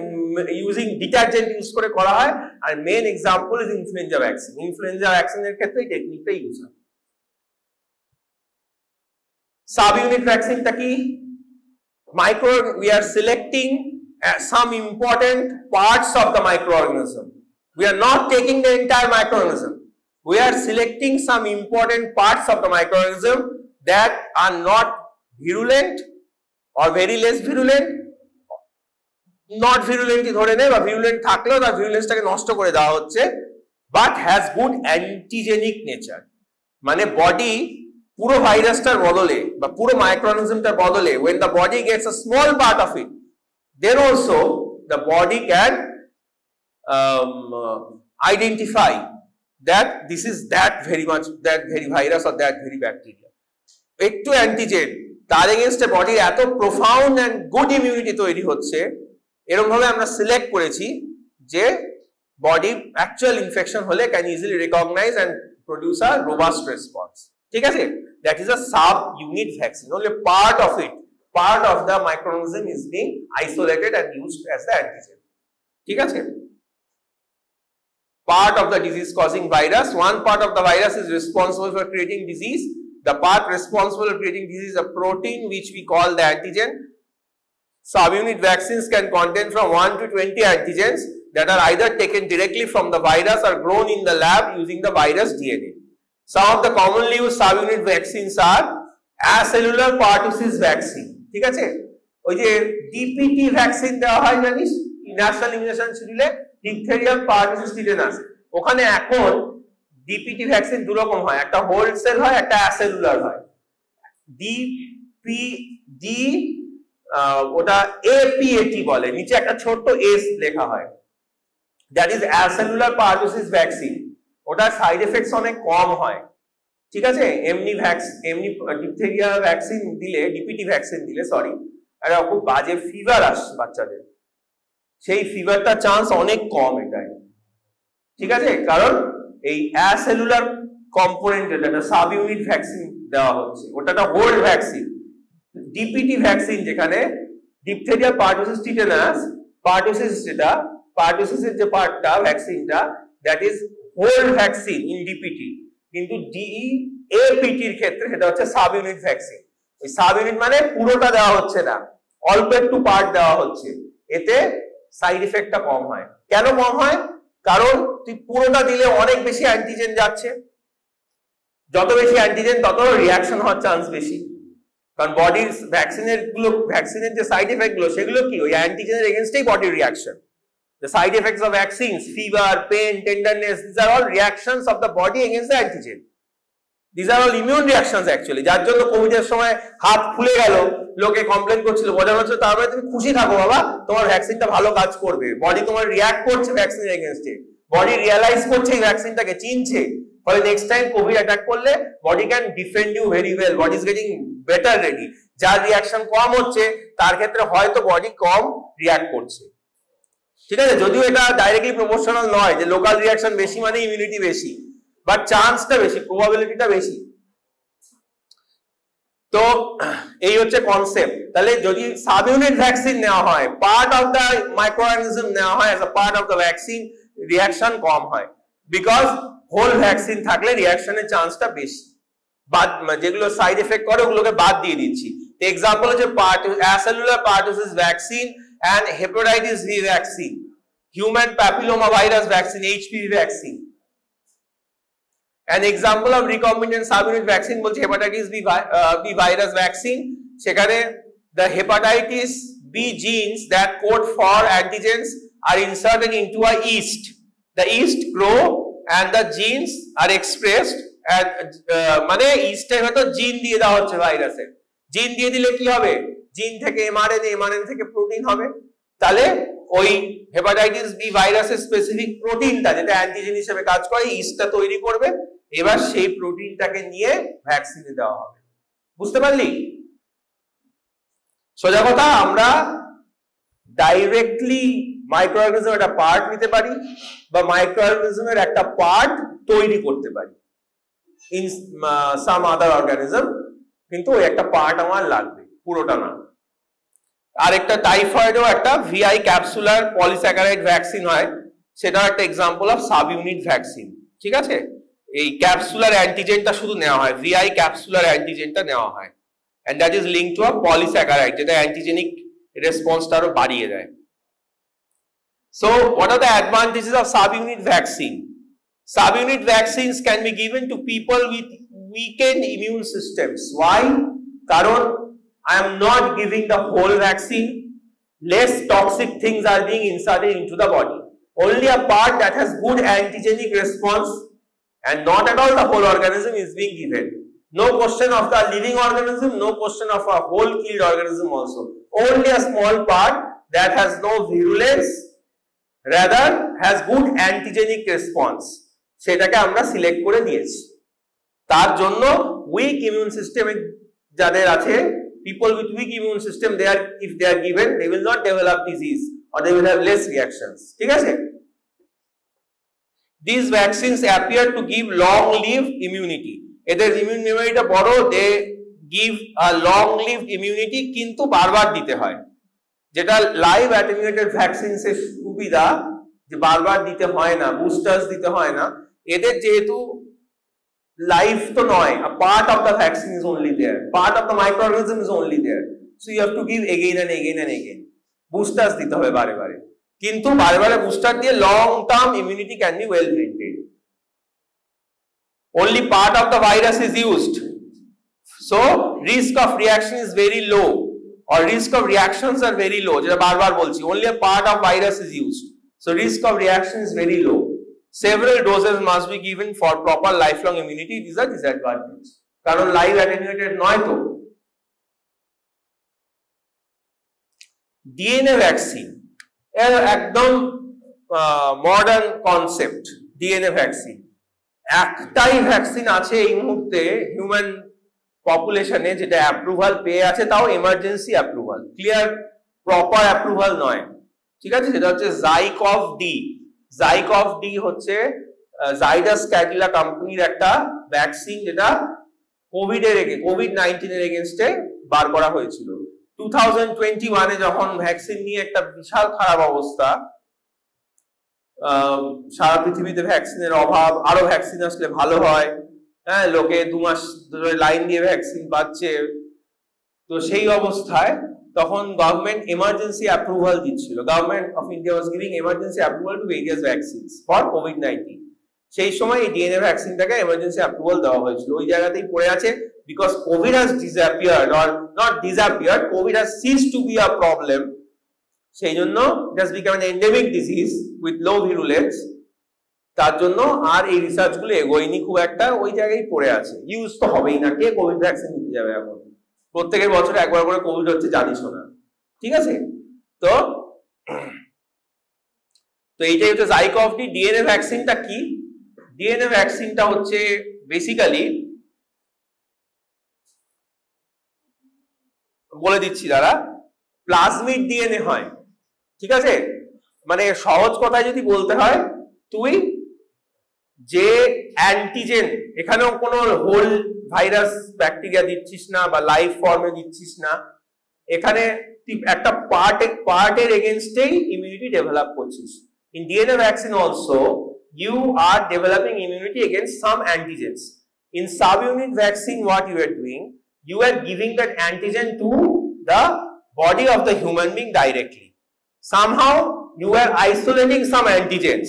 using detergent use করে করা হয়। আর main example is influenza vaccine. Influenza ভ্যাকসিনের ক্ষেত্রে এই টেকনিকটা ইউজ হয়। সাবইউনিট ভ্যাকসিনটা কি? We are selecting some important parts of the microorganism. We are not taking the entire microorganism. We are selecting some important parts of the microorganism that are not virulent or very less virulent. Not virulent ধরে নেই, বা virulent থাকলেও তার virulenceটাকে নষ্ট করে দেওয়া হচ্ছে, but has good antigenic nature. মানে বডি পুরো ভাইরাসটার বদলে বা পুরো মাইক্রোঅর্গানিজমটার বদলে when the body gets a small part of it, then also the body can identify that this is that very virus or that very bacteria. একটু antigen, তার এগেইনস্টে বডির এত প্রোফাউন্ড এন্ড গুড ইমিউনিটি তৈরি হচ্ছে, এরকম ভাবে আমরা সিলেক্ট করেছি যে বডি অ্যাকচুয়াল ইনফেকশন হলে can easily recognise and produce a robust response. ঠিক আছে, that is a sub-unit vaccine. Only part of it, part of the microorganism is being isolated and used as the antigen. ঠিক আছে, part of the disease-causing virus. One part of the virus is responsible for creating disease. The part responsible for creating disease is a protein which we call the antigen. Subunit vaccines can contain from 1 to 20 antigens that are either taken directly from the virus or grown in the lab using the virus DNA. Some of the commonly used subunit vaccines are acellular pertussis vaccine. ঠিক আছে? ওই যে DPT vaccine দেওয়া হয় জানিস, national immunization শিডিউলে, diphtheria, pertussis, tetanus. ওখানে এখন ডিপিটি ভ্যাকসিন দু রকম হয়, একটা হোল সেল হয়, একটা অ্যাসেলুলার হয়। ডিপিডি ওটা এপিএটি বলে, নিচে একটা ছোট্ট এস লেখা হয়, that is acellular pertussis vaccine. ওটা সাইড এফেক্টস অনেক কম হয়, ঠিক আছে? এমনি ডিপথেরিয়া ভ্যাকসিন দিলে, ডিপিটি ভ্যাকসিন দিলে সরি, একটা খুব বাজে ফিভার আসে বাচ্চাদের, সেই ফিভারটা চান্স অনেক কম এটাই, ঠিক আছে? কারণ এই অ্যাসেলুলার কম্পোনেন্ট, এটা সাব ইউনিট ভ্যাকসিন দেওয়া হচ্ছে, ওটা একটা হোল ভ্যাকসিন। ডিপিটি ভ্যাকসিন যেখানে ডিপথেরিয়া, পারটুসিস, টিটেনাস, পারটুসিস যেটা, পারটুসিসের যে পার্টটা ভ্যাকসিনটা, that is whole vaccine in DPT. কিন্তু ডিএপিটির ক্ষেত্রে সেটা হচ্ছে সাব ইউনিট ভ্যাকসিন। ওই সাব ইউনিট মানে পুরোটা দেওয়া হচ্ছে না, অল্প একটু পার্ট দেওয়া হচ্ছে, এতে সাইড এফেক্টটা কম হয়। কেন কম হয়? কারণ তুই পুরোটা দিলে অনেক বেশি অ্যান্টিজেন যাচ্ছে, যত বেশি অ্যান্টিজেন তত রিয়াকশন হওয়ার চান্স বেশি, কারণ বডির ভ্যাকসিনের যে সাইড এফেক্ট গুলো সেগুলো কি ওই অ্যান্টিজেনের এগেইনস্টেই বডির reaction. The side effects of vaccines, fever, pain, tenderness, these are all reactions of the body against the antigen. These are all immune reactions actually. যার জন্য কোভিড এর সময় হাত ফুলে গেল, লোকে কমপ্লেন করছিল, বোঝানো হচ্ছে তার মানে তুমি খুশি থাকো বাবা, তোমার ভ্যাকসিনটা ভালো কাজ করবে, বডি তোমার রিয়াক্ট করছে ভ্যাকসিনের এগেইনস্টে, বডি রিয়ালাইজ করছে এই ভ্যাকসিনটাকে, চিনছে, ফলে নেক্সট টাইম কোভিড অ্যাটাক করলে body can defend you very well, body is getting better ready. যার রিয়াকশন কম হচ্ছে তার ক্ষেত্রে হয়তো বডি কম রিয়াক্ট করছে, ঠিক আছে? যদিও এটা ডাইরেক্টলি প্রপোর্শনাল নয় যে লোকাল রিয়াকশন বেশি মানে ইমিউনিটি বেশি, বাট চান্সটা বেশি, প্রবাবিলিটিটা বেশি। তো এই হচ্ছে কনসেপ্ট। তাহলে যদি সাব ইউনিট ভ্যাকসিন নেওয়া হয়, পার্ট অফ দ্য মাইক্রোঅর্গানিজম নেওয়া হয় as a part of the vaccine, reaction কম হয়, বিকজ হোল ভ্যাকসিন থাকলে রিয়াকশনের চান্সটা বেশি। বাদ যেগুলো সাইড এফেক্ট করে ওগুলোকে বাদ দিয়ে দিচ্ছি। এক্সাম্পল হচ্ছে acellular pertussis vaccine and hepatitis B vaccine, human papilloma virus vaccine, HPV vaccine. An example of recombinant subunit vaccine বলছে hepatitis B virus vaccine, সেখানে the hepatitis B genes that code for antigens are inserted into a yeast. The yeast grow and the genes are expressed and মানে yeast-এর ভেতর জিন দিয়ে দেওয়া হচ্ছে ভাইরাসের। জিন দিয়ে দিলে কি হবে? জিন থেকে এমআরএনএ, এমআরএনএ থেকে প্রোটিন হবে। তাহলে ওই হেপাটাইটিস বি ভাইরাসের স্পেসিফিক প্রোটিনটা যেটা অ্যান্টিজেন হিসেবে কাজ করে, ইস্টটা তৈরি করবে, এবার সেই প্রোটিনটাকে নিয়ে ভ্যাকসিনে দেওয়া হবে। বুঝতে পারলি? সোজা কথা, আমরা ডাইরেক্টলি মাইক্রোঅর্গানিজমের একটা পার্ট নিতে পারি বা মাইক্রোঅর্গানিজমের একটা পার্ট তৈরি করতে পারি ইন সাম আদার অর্গানিজম, কিন্তু ওই একটা পার্ট আমার লাগবে, পুরোটা না। আরেকটা টাইফয়েডও একটা ভিআই ক্যাপসুলার পলিস্যাকারাইড ভ্যাকসিন হয়, সেটা একটা example of sub unit vaccine, ঠিক আছে? এই ক্যাপসুলার অ্যান্টিজেনটা শুধু নেওয়া হয়, ভিআই ক্যাপসুলার অ্যান্টিজেনটা নেওয়া হয়, and that is linked to a polysaccharide, যেটা অ্যান্টিজেনিক রেসপন্সটা আরো বাড়িয়ে দেয়। So what are the advantages of sub unit vaccine? Sub unit vaccines can be given to people with weakened immune systems. Why? কারণ I am not giving the whole vaccine. Less toxic things are being inserted into the body. Only a part that has good antigenic response, and not at all the whole organism is being given. No question of the living organism, no question of a whole killed organism also. Only a small part that has no virulence, rather has good antigenic response. সেটাকে আমরা select করে দিয়েছি। তার জন্য week immune system যাদের আছে, people with weak immune system, if they are given, they will not develop disease or they will have less reactions, ঠিক আছে? These vaccines appear to give long-lived immunity. এদের ইমিউনিটিটা বড়, they give a long-lived immunity, কিন্তু বারবার দিতে হয়। যেটা live attenuated vaccines এর সুবিধা যে বারবার দিতে হয় না, বুস্টার্স দিতে হয় না। এদের যেহেতু লাইফ তো নয়, a part of the vaccine is only there, part of the microorganism is only there, so you have to give again and again and again. Boosters দিতে হবে বারে বারে, কিন্তু বারে বারে বুস্টার দিয়ে long term immunity can be well maintained. Only part of the virus is used, so risk of reaction is very low. or risk of reactions are very low, যেটা বারবার বলছি, only a part of virus is used, so risk of reaction is very low. Several doses must be given for proper lifelong immunity. These are disadvantages, কারণ live attenuated নয় তো। DNA vaccine একদম modern concept. DNA vaccine একটাই vaccine আছে এই মুহূর্তে human পপুলেশনে যেটা approval পেয়ে আছে, তাও emergency approval, clear proper approval নয়, ঠিক আছে? সেটা হচ্ছে জাইকভ ডি। জাইকভ ডি হচ্ছে জাইডাস ক্যাডিলা কোম্পানির একটা ভ্যাকসিন, যেটা কোভিড-19 এর এগেইনস্টে বার করা হয়েছিল। 2021 যখন ভ্যাকসিন নিয়ে একটা বিশাল খারাপ অবস্থা, সারা পৃথিবীতে ভ্যাকসিনের অভাব, আরো ভ্যাকসিন আসলে ভালো হয়, হ্যাঁ, লোকে 2 মাস ধরে লাইন দিয়ে ভ্যাকসিন পাচ্ছে, তো সেই অবস্থায় তখন গভর্নমেন্ট এমার্জেন্সি অ্যাপ্রুভাল দিচ্ছিল। Government of India was giving emergency approval to various vaccines for COVID-19. সেই সময় এই ডিএনএ ভ্যাকসিনটাকে এমার্জেন্সি অ্যাপ্রুভাল দেওয়া হয়েছিল। ওই জায়গাতেই পড়ে আছে, because covid has disappeared, or not disappeared, covid has ceased to be a problem, সেই জন্য it has become an endemic disease with low virulence, তার জন্য আর এই রিসার্চ গুলো এগোয়নি খুব একটা, ওই জায়গায় পড়ে আছে। ইউজ তো হবেই না, কে কোভিড ভ্যাকসিন নিতে যাবে এখন? প্রত্যেকের বছরে একবার করে কোভিড হচ্ছে, জানিস না, ঠিক আছে? তো এইটাই হচ্ছে জাইকভ ডি। ডিএনএ ভ্যাকসিনটা কি? ডিএনএ ভ্যাকসিনটা হচ্ছে বেসিক্যালি, বলে দিচ্ছি দাঁড়া, প্লাজমিড ডিএনএ হয়, ঠিক আছে? মানে সহজ কথায় যদি বলতে হয়, তুই যে অ্যান্টিজেন, এখানেও কোনো হোল ভাইরাস ব্যাকটেরিয়া দিচ্ছিস না বা লাইভ ফর্মে দিচ্ছিস না, এখানে তুই একটা পার্টের এগেইনস্টেই ইমিউনিটি ডেভেলপ করছিস। In DNA vaccine also you are developing immunity against some antigens. In subunit vaccine, what you are doing, you are giving that antigen to the body of the human being directly. Somehow you are isolating some antigens.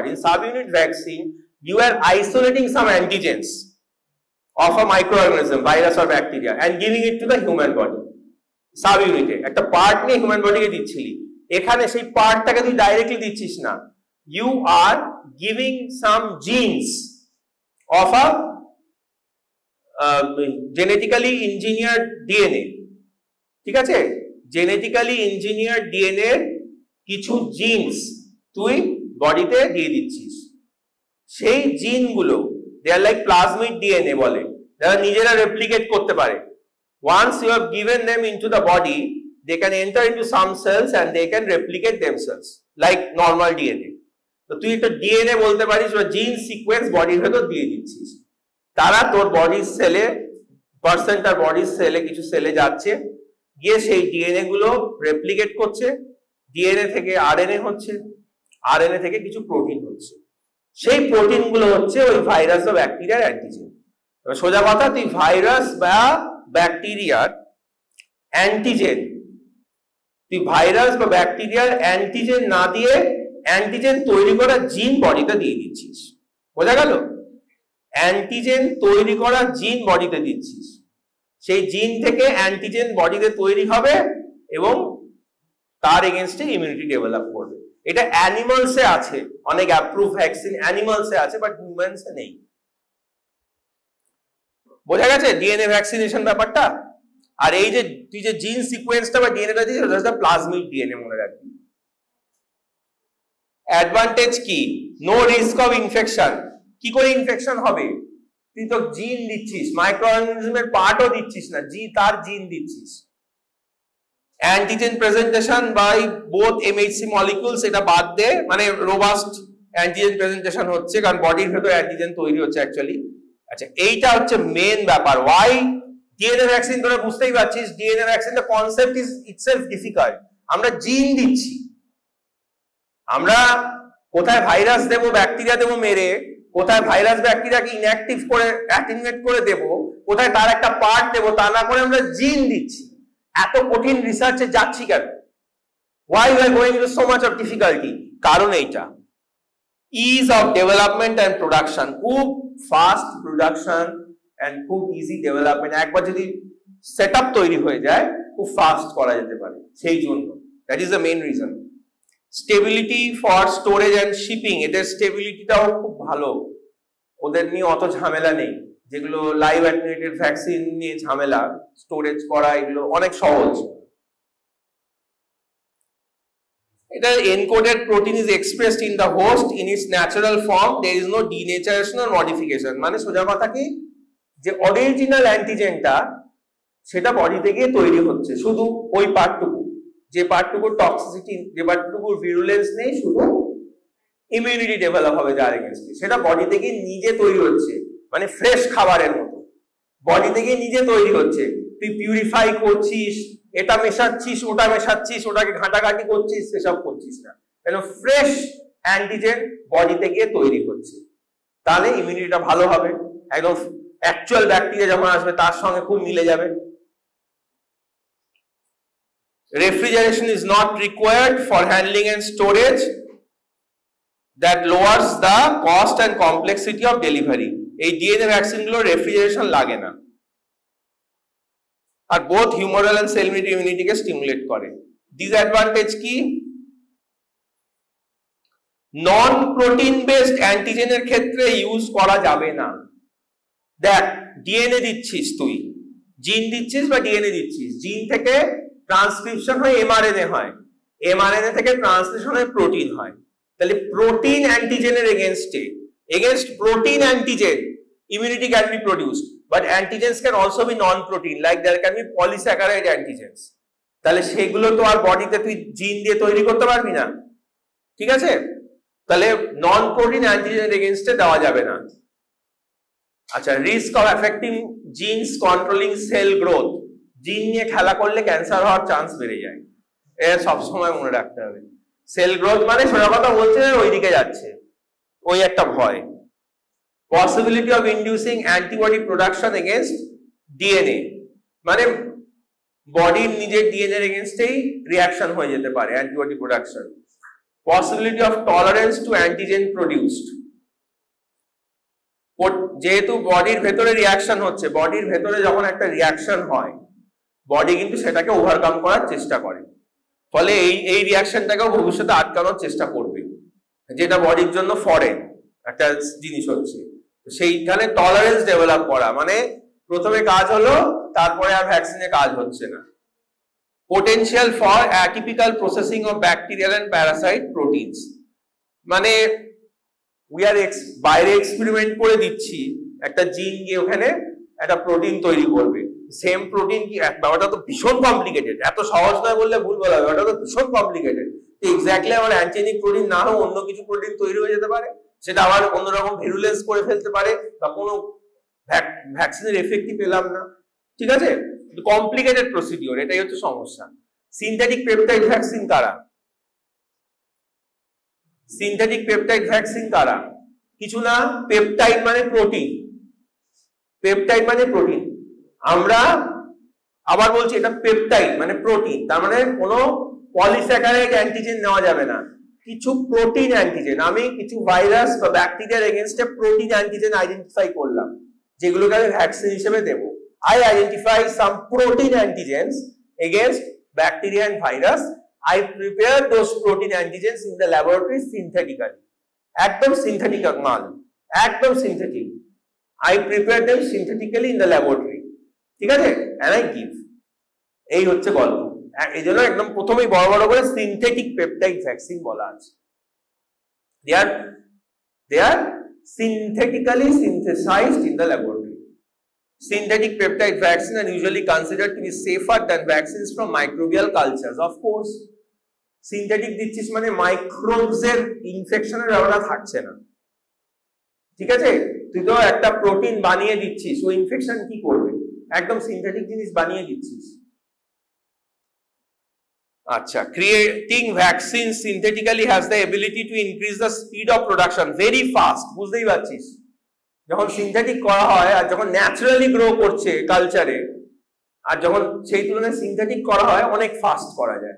In subunit vaccine, you are isolating some antigens of a microorganism, virus or bacteria, and giving it to the human body. Subunit একটা part নিয়ে human বডিকে দিচ্ছিলি, এখানে সেই পার্টটাকে তুই directly দিচ্ছিস না, you are giving some genes of a genetically engineered DNA, ঠিক আছে? Genetically engineered DNA এর কিছু জিনস তুই বডিতে দিয়ে দিচ্ছিস। সেই জিনগুলো দে আর লাইক প্লাজমিড ডিএনএ বলে, যারা নিজেরা রেপ্লিকেট করতে পারে। once you have given them into the body, they can enter into some cells and they can replicate themselves like normal DNA. তো তুই একটা ডিএনএ বলতে পারিস বা জিন সিকোয়েন্স বডির ভেতর দিয়ে দিচ্ছিস, তারা তোর বডির সেলে, পার্সেন্টার বডির সেলে, কিছু সেলে যাচ্ছে, গিয়ে সেই ডিএনএ গুলো রেপ্লিকেট করছে, ডিএনএ থেকে আরএনএ হচ্ছে, আরএনএ থেকে কিছু প্রোটিন হচ্ছে, সেই প্রোটিন গুলো হচ্ছে ওই ভাইরাস বা ব্যাকটেরিয়ার অ্যান্টিজেন। সোজা কথা, তুই ভাইরাস বা ব্যাকটেরিয়ার অ্যান্টিজেন, তুই ভাইরাস বা ব্যাকটেরিয়ার অ্যান্টিজেন না দিয়ে অ্যান্টিজেন তৈরি করা জিন বডিতে দিয়ে দিচ্ছিস। বোঝা গেল? অ্যান্টিজেন তৈরি করা জিন বডিতে দিচ্ছিস, সেই জিন থেকে অ্যান্টিজেন বডিতে তৈরি হবে এবং তার এগেইনস্টে ইমিউনিটি ডেভেলপ করবে। এটা অ্যানিমালসে আছে, অনেক অ্যাপ্রুভ ভ্যাকসিন অ্যানিমালসে আছে, বাট হিউম্যানসে নেই। বোঝা গেছে ডিএনএ ভ্যাকসিনেশন ব্যাপারটা? আর এই যে তুই যে জিন সিকোয়েন্সটা বা ডিএনএটা দিয়েছিস, ওটা প্লাজমিড ডিএনএ, মনে রাখবি। অ্যাডভান্টেজ কি? No risk of infection. কি করে ইনফেকশন হবে? তুই তো জিন দিচ্ছিস, মাইক্রোঅর্গানিজমের পার্টও দিচ্ছিস না, তার জিন দিচ্ছিস। Antigen presentation by both MHC molecules, এটা বাদ দে, মানে রোবাস্ট অ্যান্টিজেন প্রেজেন্টেশন হচ্ছে, কারণ বডির ভেতরে অ্যান্টিজেন তৈরি হচ্ছে অ্যাকচুয়ালি। আচ্ছা, এইটা হচ্ছে মেন ব্যাপার। Why DNA vaccine? তোরা বুঝতেই পারছিস, DNA vaccine the concept is itself difficult. আমরা জিন দিচ্ছি, আমরা কোথায় ভাইরাস দেবো, ব্যাকটেরিয়া দেবো মেরে, কোথায় ভাইরাস ব্যাকটেরিয়াকে ইনঅ্যাক্টিভ করে অ্যাটেনুয়েট করে দেবো, কোথায় তার একটা পার্ট দেবো, তা না করে আমরা জিন দিচ্ছি। এত কঠিন রিসার্চে যাচ্ছি কেন? why we are going into so much of difficulty? কারণ এইটা, ease of development and production, খুব ফাস্ট প্রোডাকশন এন্ড খুব ইজি ডেভেলপমেন্ট। একবার যদি সেটআপ তৈরি হয়ে যায়, খুব ফাস্ট করা যেতে পারে, সেই জন্য that is the main reason. Stability for storage and shipping, এদের স্টেবিলিটিটাও খুব ভালো, ওদের নিয়ে অত ঝামেলা নেই। যেগুলো লাইভ অ্যাটেনুয়েটেড ভ্যাকসিন নিয়ে ঝামেলা, স্টোরেজ করা এগুলো অনেক সহজ। এটা encoded protein is expressed in the host in its natural form, there is no denaturation or modification, মানে সোজা কথা কি যে অরিজিনাল অ্যান্টিজেনটা সেটা বডি থেকে তৈরি হচ্ছে, শুধু ওই পার্টটুকু, যে পার্টটুকু টক্সিসিটি, যে পার্টটুকু ভিরুলেন্স নেই, শুধু ইমিউনিটি ডেভেলপ হবে যার এগেইনস্টে, সেটা বডি থেকে নিজে তৈরি হচ্ছে, মানে ফ্রেশ খাবারের মতো বডি থেকে নিজে তৈরি হচ্ছে। তুই পিউরিফাই করছিস, এটা মেশাচ্ছিস, ওটা মেশাচ্ছিস, ওটাকে ঘাটাঘাটি করছিস, সেসব করছিস না, কেন ফ্রেশ অ্যান্টিজেন বডি থেকে তৈরি হচ্ছে, তাহলে ইমিউনিটিটা ভালো হবে, একদম অ্যাকচুয়াল ব্যাকটেরিয়া যখন আসবে তার সঙ্গে খুব মিলে যাবে। Refrigeration is not required for handling and storage, that lowers the cost and complexity of delivery. এই ডিএনএ ভ্যাকসিন গুলো রেফ্রিজারেশন লাগে না, আর বোথ হিউমারাল এন্ড সেল ইমিউনিটিকে স্টিমুলেট করে। ডিসঅ্যাডভান্টেজ কি? নন প্রোটিন বেসড অ্যান্টিজেনের ক্ষেত্রে ইউজ করা যাবে না। দেখ, ডিএনএ দিচ্ছিস, তুই জিন দিচ্ছিস বা ডিএনএ দিচ্ছিস, জিন থেকে ট্রান্সক্রিপশন হয় এমআরএনএ হয়, এমআরএনএ থেকে ট্রান্সলেশন হয় প্রোটিন হয়, তাহলে protein অ্যান্টিজেনের against protein antigen immunity can be produced, but antigens can also be non-protein, like there can be polysaccharide antigens, তাহলে সেগুলো তো আর বডিতে তুই জিন দিয়ে তৈরি করতে পারবি না, ঠিক আছে? তাহলে নন প্রোটিন অ্যান্টিজেন এগেইনস্টে দেওয়া যাবে না। আচ্ছা, risk of affecting genes controlling cell growth, gene নিয়ে খেলা করলে ক্যান্সার হওয়ার চান্স বেড়ে যায়, এটা সবসময় মনে রাখতে হবে। সেল গ্রোথ মানে সোজা কথা বলছে ওইদিকে যাচ্ছে, ওই একটা ভয়। Possibility of inducing antibody production against DNA, মানে বডির নিজের ডিএনএ এর এগেইনস্টেই রিঅ্যাকশন হয়ে যেতে পারে, antibody production. Possibility of tolerance two antigen produced, যেহেতু বডির ভেতরে রিঅ্যাকশন হচ্ছে, বডির ভেতরে যখন একটা রিঅ্যাকশন হয় বডি কিন্তু সেটাকে ওভারকাম করার চেষ্টা করে, ফলে এই রিঅ্যাকশনটাকেও ভবিষ্যতে আটকানোর চেষ্টা করবে, যেটা বডির জন্য ফরেন একটা জিনিস হচ্ছে। সেইখানে টলারেন্স ডেভেলপ করা, মানে প্রথমে কাজ হলো তারপরে আর ভ্যাকসিনে কাজ হচ্ছে না। Potential for atypical processing of bacterial and parasite proteins, মানে বাইরে এক্সপেরিমেন্ট করে দিচ্ছি, একটা জিন গিয়ে ওখানে একটা প্রোটিন তৈরি করবে, সেম প্রোটিন কি, ব্যাপারটা তো ভীষণ কমপ্লিকেটেড, এত সহজ নয় বললে ভুল বলা হবে, ওটা তো ভীষণ কমপ্লিকেটেড। এক্স্যাক্টলি আমার অ্যান্টিজেনিক প্রোটিন না হোক অন্য কিছু প্রোটিন তৈরি হয়ে যেতে পারে, সেটা আবার অন্যরকম ভিরুলেন্স করে ফেলতে পারে, বা কোনো ভ্যাকসিনের এফেক্টই পেলাম না, ঠিক আছে? কমপ্লিকেটেড প্রসিডিওর, এটাই হচ্ছে সমস্যা। সিনথেটিক পেপটাইড ভ্যাকসিন কারা? সিনথেটিক পেপটাইড ভ্যাকসিন কারা? কিছু না, পেপটাইড মানে প্রোটিন, পেপটাইড মানে প্রোটিন। আমরা আবার বলছি এটা পেপটাইড মানে প্রোটিন, তার মানে কোনো পলিস্যাকারাইড অ্যান্টিজেন নেওয়া যাবে না, কিছু প্রোটিন অ্যান্টিজেন। আমি কিছু ভাইরাস বা ব্যাকটেরিয়ার এগেইনস্টে প্রোটিন অ্যান্টিজেন আইডেন্টিফাই করলাম, যেগুলোকে আমি ভ্যাকসিন হিসেবে দেব। I identify some protein antigens against bacteria and virus. I prepare those protein antigens in the laboratory synthetically. একদম সিনথেটিক মাল, একদম synthetic. I prepare them synthetically in the laboratory, ঠিক আছে? And I give. এই হচ্ছে গল্প। এই জন্য একদম প্রথমেই বড় বড় করে সিনথেটিক পেপটাইড ভ্যাকসিন বলা আছে। They are synthetically synthesized in the laboratory. Synthetic peptide vaccines are usually considered to be safer than vaccines from microbial cultures. Of course, synthetic দিচ্ছিস মানে মাইক্রোবস এর ইনফেকশনের ব্যাপারটা থাকছে না, ঠিক আছে? তুই তো একটা প্রোটিন বানিয়ে দিচ্ছিস, ওই ইনফেকশন কি করবে? একদম সিনথেটিক জিনিস বানিয়ে দিচ্ছিস। আচ্ছা, creating vaccines synthetically has the ability to increase the speed of production very fast. বুঝতেই পারছিস, যখন সিনথেটিক করা হয় আর যখন ন্যাচারালি গ্রো করছে কালচারে, আর যখন সেই তুলনায় সিনথেটিক করা হয় অনেক ফাস্ট করা যায়।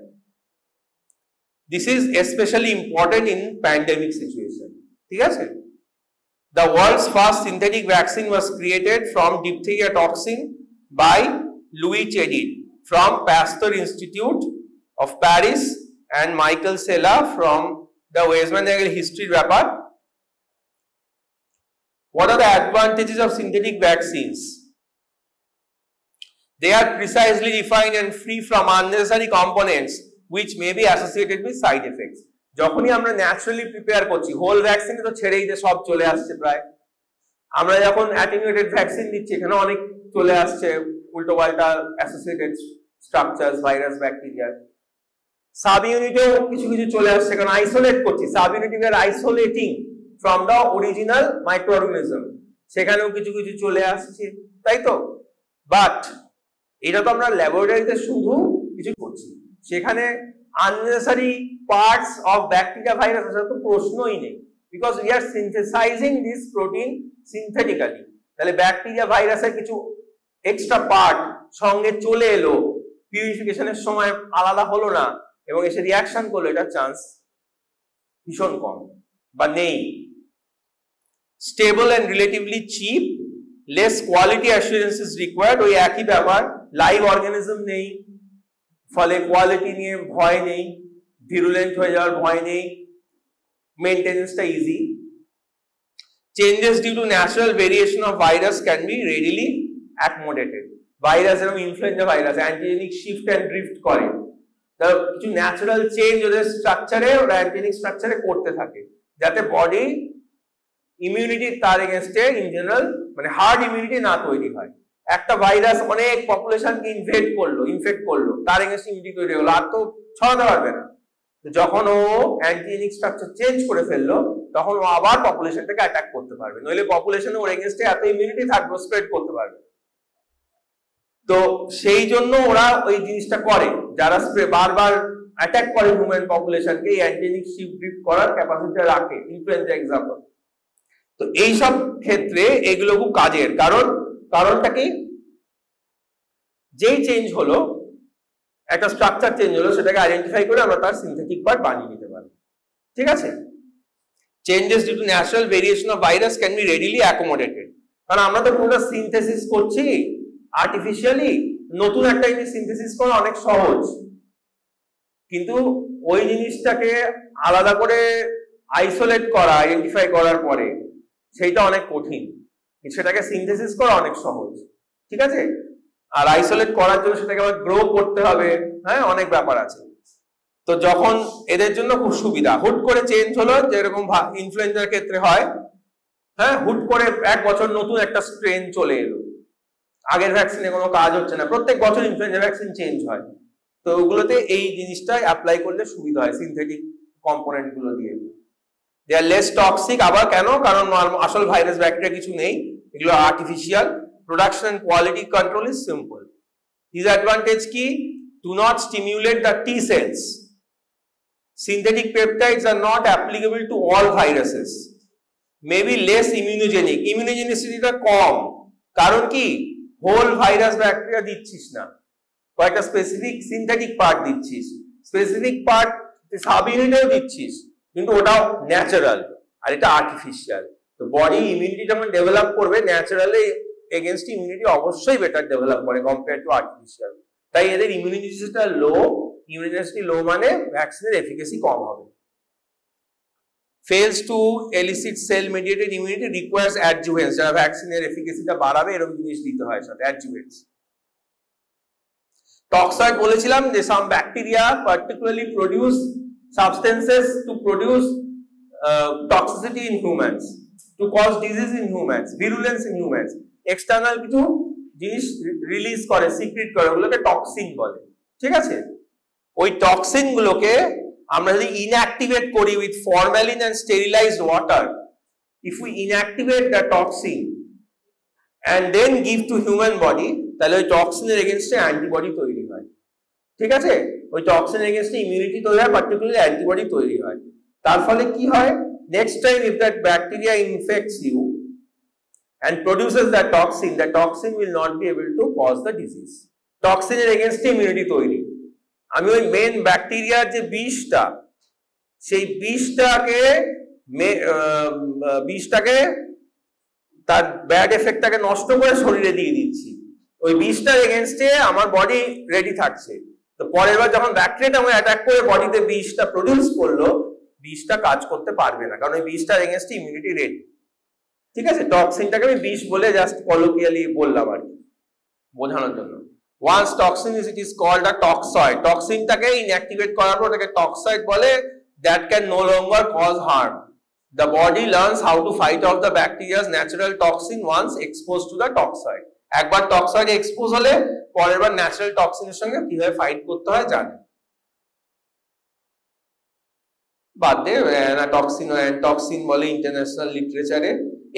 This is specially important in pandemic situation, ঠিক আছে? The world's first synthetic vaccine was created from diphtheria toxin by Louis Chedid from Pasteur Institute of Paris and Michael Sella from the Weizmann history ব্যাপার. What are the advantages of synthetic vaccines? They are precisely defined and free from unnecessary components which may be associated with side effects. যখনই আমরা naturally prepare করছি, whole ভ্যাকসিনে তো ছেড়েই যে সব চলে আসছে প্রায়, আমরা যখন অ্যাটেনুয়েটেড ভ্যাকসিন দিচ্ছি এখানে অনেক চলে আসছে উল্টোপাল্টা associated structures, virus, bacteria. Sub ইউনিটেও কিছু কিছু চলে আসছে, কারণ আইসোলেট করছি, sub unit we are isolating from the original microorganism, সেখানেও কিছু কিছু চলে আসছে, তাই তো? বাট এটা তো আমরা ল্যাবরেটরিতে শুধু কিছু করছি, সেখানে unnecessary parts of bacteria, virus তো প্রশ্নই নেই, because we are synthesizing this protein synthetically. তাহলে ব্যাকটেরিয়া, ভাইরাসের কিছু এক্সট্রা পার্ট সঙ্গে চলে এলো, পিউরিফিকেশনের সময় আলাদা হলো না এবং এসে রিয়াকশন করলো, এটা চান্স ভীষণ কম বা নেই। Stable and relatively cheap, less quality assurance is required, ওই একই ব্যাপার, লাইভ অর্গানিজম নেই, ফলে কোয়ালিটি নিয়ে ভয় নেই, ভিরুলেন্ট হয়ে যাওয়ার ভয় নেই, মেইনটেনেন্সটা easy. Changes due to natural variation of virus can be readily accommodated. Virus এবং influenza virus antigenic shift and drift করে, কিছু ন্যাচারাল চেঞ্জ ওদের স্ট্রাকচারে, ওরা অ্যান্টিজেনিক স্ট্রাকচারে করতে থাকে, যাতে বডি ইমিউনিটি তার এগেনস্টে ইন জেনারেল মানে হার্ড ইমিউনিটি না তৈরি হয়। একটা ভাইরাস অনেক পপুলেশনকে ইনফেক্ট করলো, তার এগেনস্টে ইমিউনিটি তৈরি হলো, আর তো ছড়াতে পারবে না। যখন ও অ্যান্টিজেনিক স্ট্রাকচার চেঞ্জ করে ফেললো, তখন ও আবার পপুলেশনটাকে অ্যাটাক করতে পারবে, নইলে পপুলেশনে ওর এগেনস্টে এত ইমিউনিটি থাকবে, স্প্রেড করতে পারবে। তো সেই জন্য ওরা ওই জিনিসটা করে, যারা বারবার অ্যাটাক করে হিউম্যান পপুলেশনকে, এই অ্যান্টিজেনিক শিফট ড্রিফট করার ক্যাপাসিটি রাখে, ইনফ্লুয়েঞ্জা এক্সাম্পল। তো এইসব ক্ষেত্রে এগুলো খুব কাজের, কারণটা কি, যেই চেঞ্জ হলো, একটা স্ট্রাকচার চেঞ্জ হলো, সেটাকে আইডেন্টিফাই করে আমরা তার সিনথেটিক পার্ট বানিয়ে নিতে পারি, ঠিক আছে? Changes due to natural variation of virus can be readily accommodated, কারণ আমরা তো পুরো সিনথেসিস করছি আর্টিফিশিয়ালি, নতুন একটা জিনিস সিনথেসিস করা অনেক সহজ, কিন্তু ওই জিনিসটাকে আলাদা করে আইসোলেট করা, আইডেন্টিফাই করার পরে সেইটা অনেক কঠিন, সেটাকে সিনথেসিস করা অনেক সহজ, ঠিক আছে? আর আইসোলেট করার জন্য সেটাকে আবার গ্রো করতে হবে, হ্যাঁ, অনেক ব্যাপার আছে। তো যখন এদের জন্য খুব সুবিধা, হুট করে চেঞ্জ হলো, যেরকম ইনফ্লুয়েঞ্জার ক্ষেত্রে হয়, হ্যাঁ, হুট করে এক বছর নতুন একটা স্ট্রেন চলে এলো, আগের ভ্যাকসিনে কোনো কাজ হচ্ছে না, প্রত্যেক বছর ইনফ্লুয়েঞ্জা ভ্যাকসিন চেঞ্জ হয়, তো ওগুলোতে এই জিনিসটা অ্যাপ্লাই করলে সুবিধা হয় সিনথেটিক কম্পোনেন্ট গুলো দিয়ে। দে আর লেস টক্সিক, আবার কেন, কারণ আসল ভাইরাস ব্যাকটেরিয়া কিছু নেই, এগুলো artificial. Production and quality control is simple. Disadvantage key, do not stimulate the T cells. Synthetic peptides are not applicable to all viruses. Maybe less immunogenic. Immunogenicity টা কম, কারণ কি, হোল ভাইরাস ব্যাকটেরিয়া দিচ্ছিস না, কয়েকটা specific synthetic part দিচ্ছিস, specific part sub ইউনিটেও দিচ্ছিস, কিন্তু ওটাও ন্যাচারাল আর এটা আর্টিফিশিয়াল। তো বডি ইমিউনিটি যখন ডেভেলপ করবে, ন্যাচারালি এগেইনস্ট ইমিউনিটি অবশ্যই বেটার ডেভেলপ করে কম্পেয়ার টু আর্টিফিশিয়াল। তাই এদের ইমিউনিটিটা লো, ইমিউনিটি লো মানে ভ্যাকসিনের এফিকাসি কম হবে। fails to elicit cell mediated immunity requires adjuvants, যারা ভ্যাকসিনের এফিকাসিটা বাড়াবে এরকম জিনিস দিতে হয় সাথে, adjuvants। টক্সয়েড বলেছিলাম যে some bacteria particularly produce substances to produce toxicity in humans, to cause disease in humans, virulence in humans, external কিছু জিনিস রিলিজ করে, সিক্রেট করে, ওগুলোকে টক্সিন বলে, ঠিক আছে? ওই টক্সিন গুলোকে আমরা যদি ইনঅ্যাক্টিভেট করি with formalin and sterilised water, if we inactivate the toxin and then give to human body, তাহলে ওই টক্সিনের এগেইনস্টে অ্যান্টিবডি তৈরি হয়, ঠিক আছে? ওই টক্সিনের এগেইনস্টে ইমিউনিটি তৈরি হয়, পার্টিকুলারলি অ্যান্টিবডি তৈরি হয়। তার ফলে কি হয়, next time if that bacteria infects you and produces the toxin will not be able to cause the disease. Toxin এর এগেইনস্টে ইমিউনিটি তৈরি, আমি ওই মেন ব্যাকটেরিয়ার যে বিষটা, সেই বিষটাকে তার ব্যাড এফেক্টটাকে নষ্ট করে শরীরে দিয়ে দিচ্ছি, ওই বিষটার এগেনস্টে আমার বডি রেডি থাকছে। তো পরের বার যখন ব্যাকটেরিয়াটা আমাকে অ্যাটাক করে বডিতে বিষটা প্রডিউস করলো, বিষটা কাজ করতে পারবে না, কারণ ওই বিষটার এগেনস্টে ইমিউনিটি রেডি। ঠিক আছে, টক্সিনটাকে আমি বিষ বলে জাস্ট কলোকিয়ালি বললাম আর কি, বোঝানোর জন্য। Once toxin it is called a toxoid. টক্সিনটাকে ইনঅ্যাক্টিভেট করার পর ওটাকে টক্সয়েড বলে, that can no longer cause harm. The body learns how to fight off the bacteria's natural toxin once exposed to the toxoid. একবার টক্সয়েড এক্সপোজ হলে পরের বার natural টক্সিনের সঙ্গে কিভাবে ফাইট করতে হয় জানে। বাদ দে না, টক্সিন বলে ইন্টারন্যাশনাল লিটারেচারে।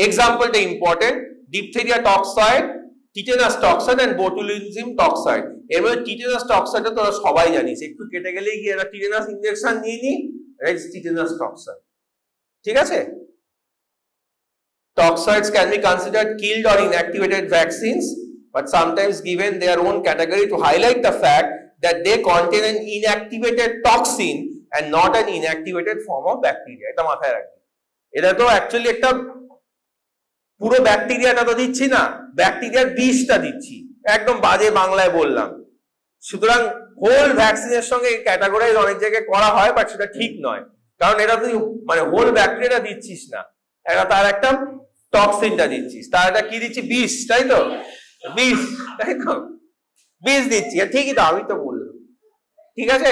এক্সাম্পলটা important, diphtheria toxoid, tetanus toxoid and botulism toxoid. এর মধ্যে টিটেনাস টক্সয়েডটা তোরা সবাই জানিস, একটু কেটে গেলেই গিয়ে একটা টিটেনাস ইনজেকশন নিয়ে নি, টিটেনাস টক্সয়েড। ঠিক আছে, toxoids can be considered killed or inactivated vaccines, but sometimes given their own category to highlight the fact that they contain an inactivated toxin and not an inactivated form of bacteria. এটা মাথায় রাখবে। এটা তো actually একটা পুরো ব্যাকটেরিয়াটা তো দিচ্ছি না, ব্যাকটেরিয়ার বিষটা দিচ্ছি, একদম বাজে বাংলায় বললাম। সুতরাং হোল ভ্যাকসিনের সঙ্গে ক্যাটাগরাইজ অনেক জায়গায় করা হয়, বাট সেটা ঠিক নয়, কারণ এটা তুই মানে হোল ব্যাকটেরিয়াটা দিচ্ছিস না, এটা তার একটা টক্সিনটা দিচ্ছিস, তার একটা কি দিচ্ছি, বিষ, তাই তো, বিষ, তাই তো, বিষ দিচ্ছি। ঠিকই তো, আমি তো বললাম। ঠিক আছে।